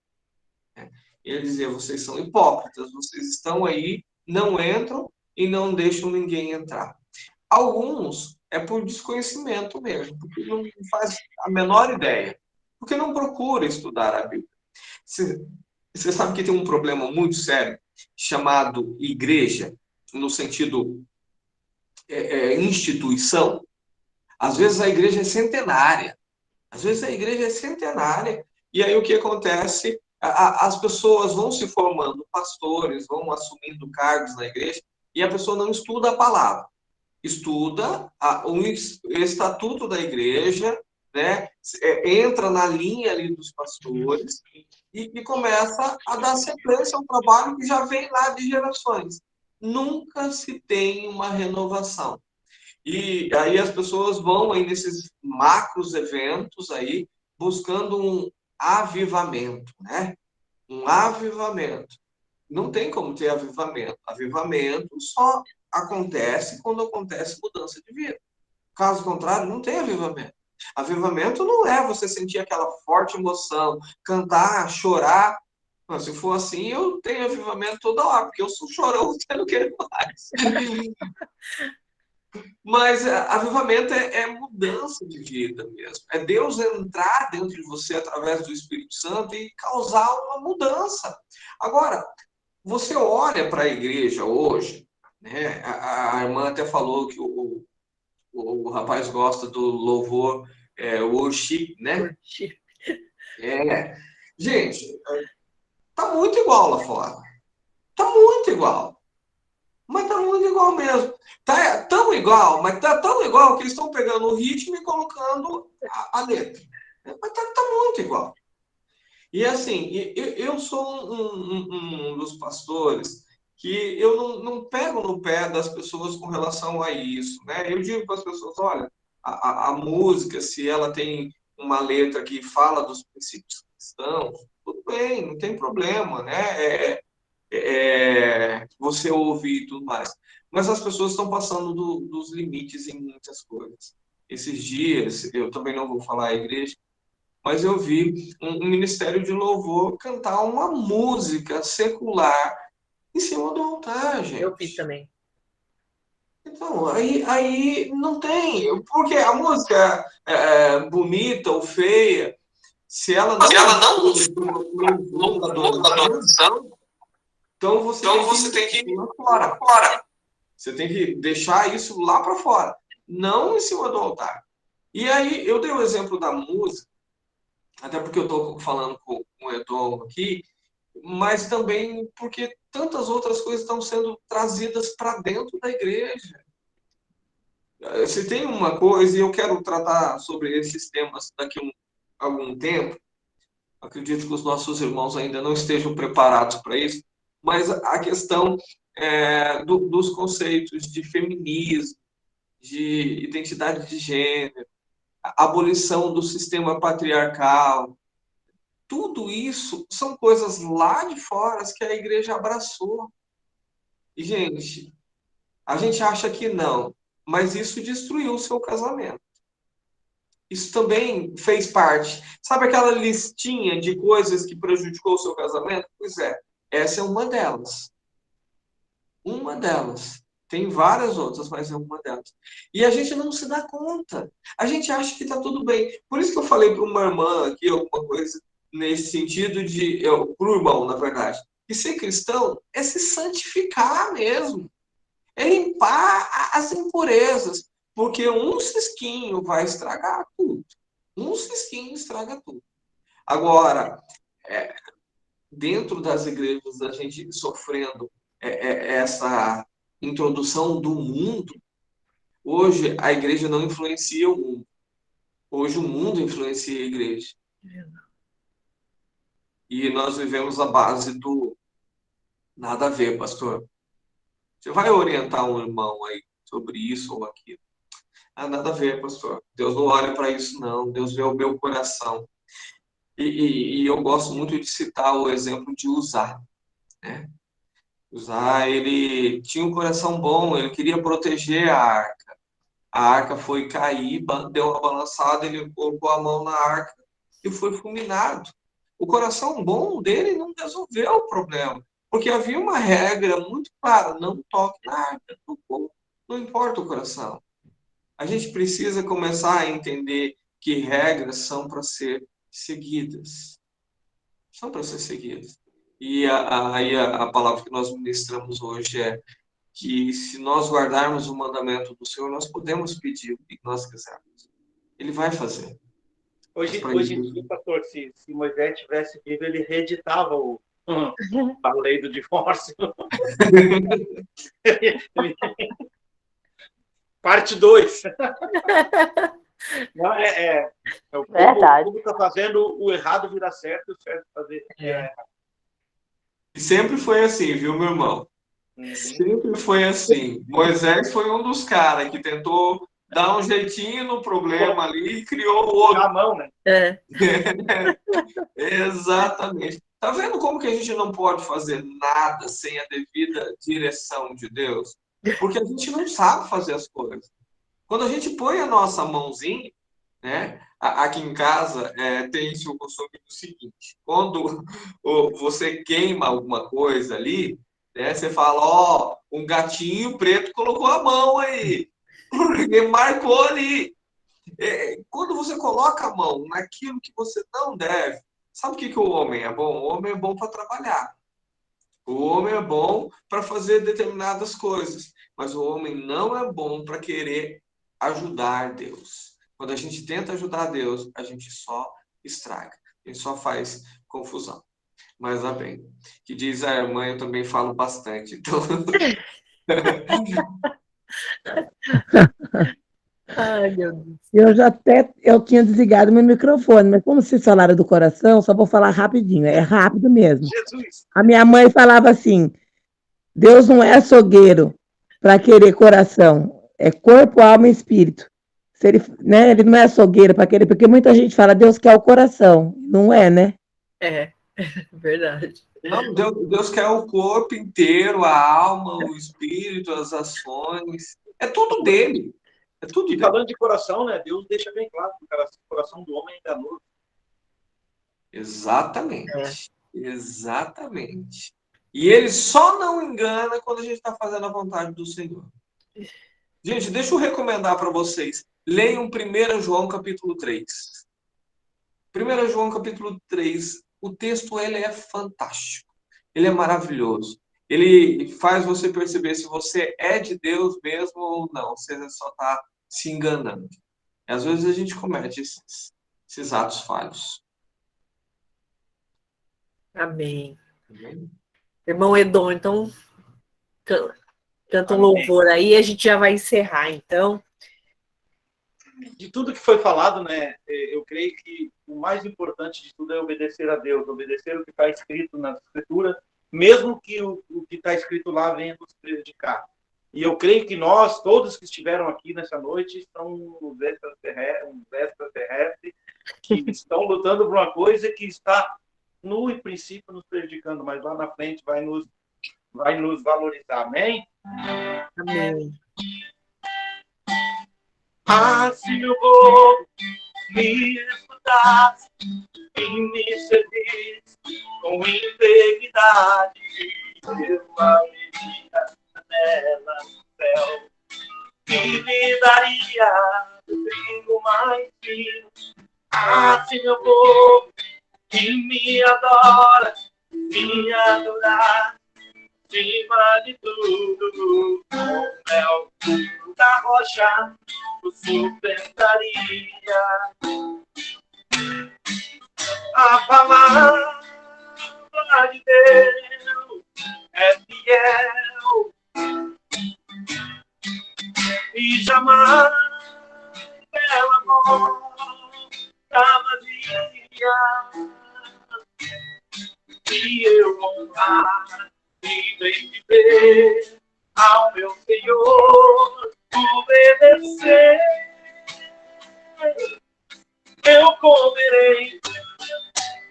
Ele dizia, vocês são hipócritas, vocês estão aí, não entram e não deixam ninguém entrar. Alguns é por desconhecimento mesmo, porque não faz a menor ideia, porque não procura estudar a Bíblia. Você sabe que tem um problema muito sério chamado igreja, no sentido instituição. Às vezes a igreja é centenária. E aí o que acontece? As pessoas vão se formando pastores, vão assumindo cargos na igreja, e a pessoa não estuda a palavra. Estuda o estatuto da igreja, né? Entra na linha ali dos pastores e começa a dar sequência a um trabalho que já vem lá de gerações. Nunca se tem uma renovação. E aí as pessoas vão aí nesses macros eventos aí, buscando um avivamento, né? Um avivamento. Não tem como ter avivamento. Avivamento só acontece quando acontece mudança de vida. Caso contrário, não tem avivamento. Avivamento não é você sentir aquela forte emoção, cantar, chorar. Mas, se for assim, eu tenho avivamento toda hora, porque eu sou chorão, eu não quero mais. Mas avivamento é mudança de vida mesmo. É Deus entrar dentro de você através do Espírito Santo e causar uma mudança. Agora, você olha para a igreja hoje, né? A irmã até falou que o rapaz gosta do louvor worship, né? Gente, tá muito igual lá fora. Tá muito igual. Mas tá muito igual mesmo. Tá tão igual, mas tá tão igual que eles estão pegando o ritmo e colocando a letra. Mas tá muito igual. E assim, eu sou um dos pastores que eu não pego no pé das pessoas com relação a isso, né? Eu digo para as pessoas, olha, a música, se ela tem uma letra que fala dos princípios cristãos, tudo bem, não tem problema, né? Você ouvir e tudo mais. Mas as pessoas estão passando dos limites em muitas coisas. Esses dias, eu também não vou falar a igreja, mas eu vi um ministério de louvor cantar uma música secular em cima do altar, gente. Eu vi também. Então, aí não tem. Porque a música bonita ou feia, se ela não da adoração, então você tem que ir lá fora. Você tem que deixar isso lá para fora, não em cima do altar. E aí eu dei o exemplo da música, até porque eu estou falando com o Edom aqui, mas também porque tantas outras coisas estão sendo trazidas para dentro da igreja. Se tem uma coisa, e eu quero tratar sobre esses temas daqui a algum tempo, acredito que os nossos irmãos ainda não estejam preparados para isso, mas a questão dos conceitos de feminismo, de identidade de gênero, a abolição do sistema patriarcal, tudo isso são coisas lá de fora que a igreja abraçou. E, gente, a gente acha que não, mas isso destruiu o seu casamento. Isso também fez parte. Sabe aquela listinha de coisas que prejudicou o seu casamento? Pois é, essa é uma delas. Uma delas. Tem várias outras, mas é uma delas. E a gente não se dá conta. A gente acha que está tudo bem. Por isso que eu falei para uma irmã aqui alguma coisa nesse sentido para o irmão, na verdade, que ser cristão é se santificar mesmo. É limpar as impurezas. Porque um cisquinho vai estragar tudo. Um cisquinho estraga tudo. Agora, dentro das igrejas, a gente sofrendo essa introdução do mundo, hoje a igreja não influencia o mundo. Hoje o mundo influencia a igreja. E nós vivemos a base do nada a ver, pastor. Você vai orientar um irmão aí sobre isso ou aquilo? Nada a ver, pastor. Deus não olha para isso, não. Deus vê o meu coração. E eu gosto muito de citar o exemplo de Uzá, né? Uzá, ele tinha um coração bom, ele queria proteger a arca. A arca foi cair, deu uma balançada, ele colocou a mão na arca e foi fulminado. O coração bom dele não resolveu o problema, porque havia uma regra muito clara: não toque na arca, não importa o coração. A gente precisa começar a entender que regras são para ser seguidas. São para ser seguidas. E aí a palavra que nós ministramos hoje é que se nós guardarmos o mandamento do Senhor, nós podemos pedir o que nós quisermos. Ele vai fazer. Hoje em dia, pastor, se Moisés tivesse vivo, ele reeditava a lei do divórcio. Parte 2. Não, o povo está fazendo o errado virar certo e o certo fazer errado. E sempre foi assim, viu, meu irmão? Sempre foi assim. Moisés foi um dos caras que tentou dar um jeitinho no problema ali e criou outro. A mão, né? Exatamente. Tá vendo como que a gente não pode fazer nada sem a devida direção de Deus? Porque a gente não sabe fazer as coisas. Quando a gente põe a nossa mãozinha, né? Aqui em casa tem-se o costume do seguinte: quando você queima alguma coisa ali, né, você fala, um gatinho preto colocou a mão aí, porque marcou ali. Quando você coloca a mão naquilo que você não deve, sabe o que o homem é bom? O homem é bom para trabalhar. O homem é bom para fazer determinadas coisas, mas o homem não é bom para querer ajudar Deus. Quando a gente tenta ajudar Deus, a gente só estraga, a gente só faz confusão. Mas, bem, que diz a irmã, eu também falo bastante. Então, Ai, meu Deus. Eu tinha desligado meu microfone, mas como vocês falaram do coração, só vou falar rapidinho, é rápido mesmo. Jesus. A minha mãe falava assim: Deus não é açougueiro para querer coração, é corpo, alma e espírito. Se ele, né, ele não é açougueiro para querer, porque muita gente fala, Deus quer o coração. Não é, né? É, verdade. Não, Deus quer o corpo inteiro, a alma, o espírito, as ações. É tudo dele. É tudo E dele. falando de coração, né? Deus deixa bem claro que o coração do homem é enganoso. Exatamente. Exatamente. E ele só não engana quando a gente está fazendo a vontade do Senhor. Gente, deixa eu recomendar para vocês. Leiam 1 João capítulo 3. 1 João capítulo 3. O texto ele é fantástico. Ele é maravilhoso. Ele faz você perceber se você é de Deus mesmo ou não. Você só está se enganando. E às vezes a gente comete esses atos falhos. Amém. Amém? Irmão Edom, então canta um Amém. louvor aí e a gente já vai encerrar, então. De tudo que foi falado, né? Eu creio que o mais importante de tudo é obedecer a Deus, obedecer o que está escrito na Escritura, mesmo que o que está escrito lá venha nos prejudicar. E eu creio que nós, todos que estiveram aqui nessa noite, são uns extraterrestres que estão lutando por uma coisa que está, no princípio, nos prejudicando, mas lá na frente vai nos valorizar. Amém? Amém. Ah, se meu povo me escutasse e me servisse com integridade, eu abriria nela no céu e lhe daria o trigo mais fino. Ah, se meu povo que me adora, me adorar, acima de tudo, com mel da rocha, o sustentaria. A palavra de Deus é fiel e jamais ela volta vazia. E eu honrar e bem viver ao meu Senhor, obedecer, eu comerei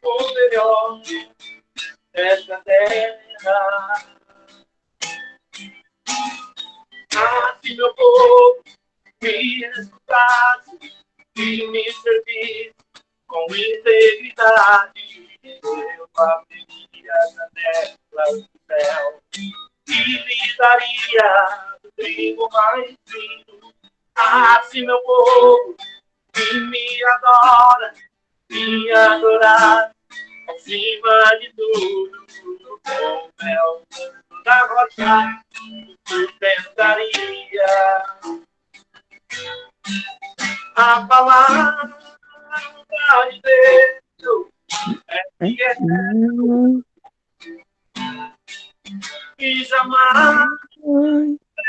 o melhor desta terra. Ah, se meu povo me escutasse e me servisse com integridade, eu abriria a janela do céu e lhe daria o trigo mais fino. Ah, se meu povo que me adora, me adorar, acima de tudo, com mel da rocha, sustentaria. A palavra de Deus é fiel e jamais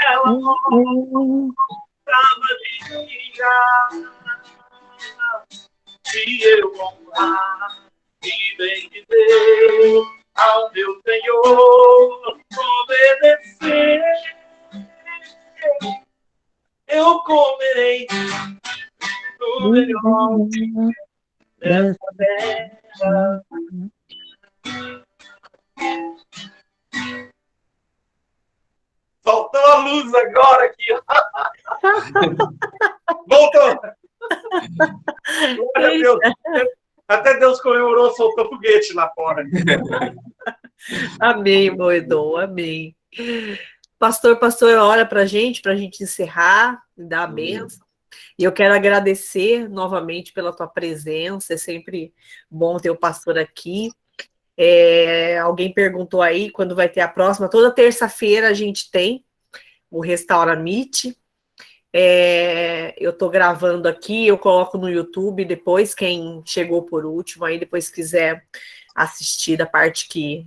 ela volta vazia. Se eu honrar e bem dizer ao meu Senhor, obedecer, eu comerei o melhor dessa terra. Faltou a luz agora aqui. Voltou. Glória a Deus. Até Deus comemorou, soltou foguete lá fora. Amém, irmão Edom, amém. Pastor, ora para a gente encerrar, dar a bênção. E eu quero agradecer novamente pela tua presença, é sempre bom ter o pastor aqui. Alguém perguntou aí quando vai ter a próxima. Toda terça-feira a gente tem o Restaura Meet. Eu estou gravando aqui, eu coloco no YouTube depois, quem chegou por último, aí depois quiser assistir da parte que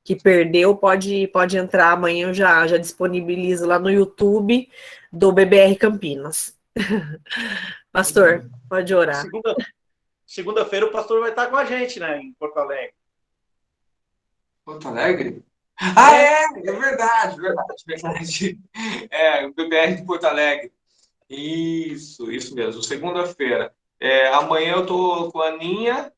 que perdeu, pode entrar amanhã, eu já disponibilizo lá no YouTube do BBR Campinas. Pastor, pode orar. Segunda-feira o pastor vai estar com a gente, né, em Porto Alegre. Porto Alegre? Ah, é verdade, verdade, verdade. O BBR de Porto Alegre. Isso mesmo, segunda-feira. Amanhã eu tô com a Aninha,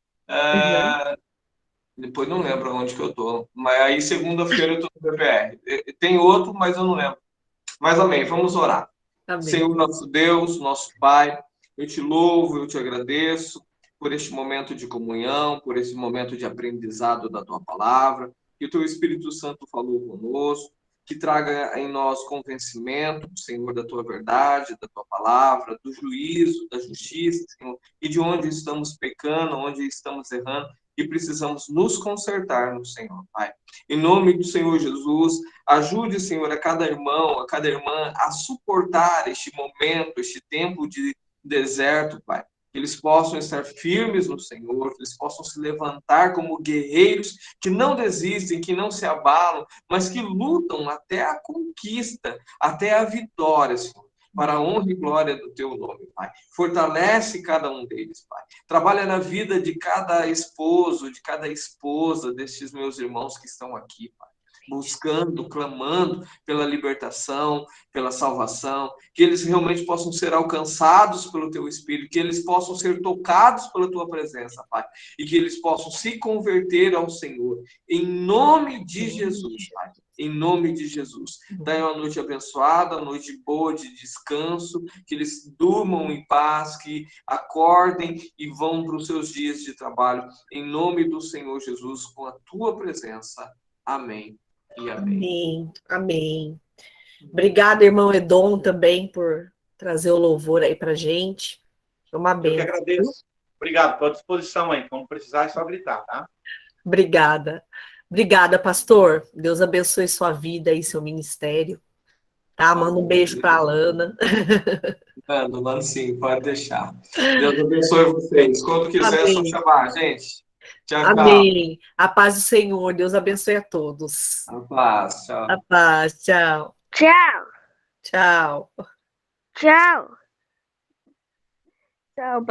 depois não lembro onde que eu tô, mas aí segunda-feira eu tô no BBR. Tem outro, mas eu não lembro. Mas amém, vamos orar. Amém. Senhor nosso Deus, nosso Pai, eu te louvo, eu te agradeço por este momento de comunhão, por esse momento de aprendizado da tua palavra, que o teu Espírito Santo falou conosco, que traga em nós convencimento, Senhor, da tua verdade, da tua palavra, do juízo, da justiça, Senhor, e de onde estamos pecando, onde estamos errando, e precisamos nos consertar no Senhor, Pai. Em nome do Senhor Jesus, ajude, Senhor, a cada irmão, a cada irmã a suportar este momento, este tempo de deserto, Pai. Que eles possam estar firmes no Senhor, que eles possam se levantar como guerreiros que não desistem, que não se abalam, mas que lutam até a conquista, até a vitória, Senhor, para a honra e glória do teu nome, Pai. Fortalece cada um deles, Pai. Trabalha na vida de cada esposo, de cada esposa destes meus irmãos que estão aqui, Pai. Buscando, clamando pela libertação, pela salvação, que eles realmente possam ser alcançados pelo Teu Espírito, que eles possam ser tocados pela Tua presença, Pai, e que eles possam se converter ao Senhor, em nome de Jesus, Pai, em nome de Jesus. Dai uma noite abençoada, uma noite boa de descanso, que eles durmam em paz, que acordem e vão para os seus dias de trabalho, em nome do Senhor Jesus, com a Tua presença. Amém. E amém. Amém. Obrigada, irmão Edom, também por trazer o louvor aí pra gente. Foi uma bênção. Eu que agradeço. Obrigado, estou à disposição aí. Quando precisar, é só gritar, tá? Obrigada. Obrigada, pastor. Deus abençoe sua vida e seu ministério. Tá? Manda um beijo pra Alana. Mando sim, pode deixar. Deus abençoe vocês. Quando quiser, é só chamar, gente. Tchau, tchau. Amém. A paz do Senhor. Deus abençoe a todos. A paz, tchau. A paz. Tchau. Tchau. Tchau. Tchau. Tchau.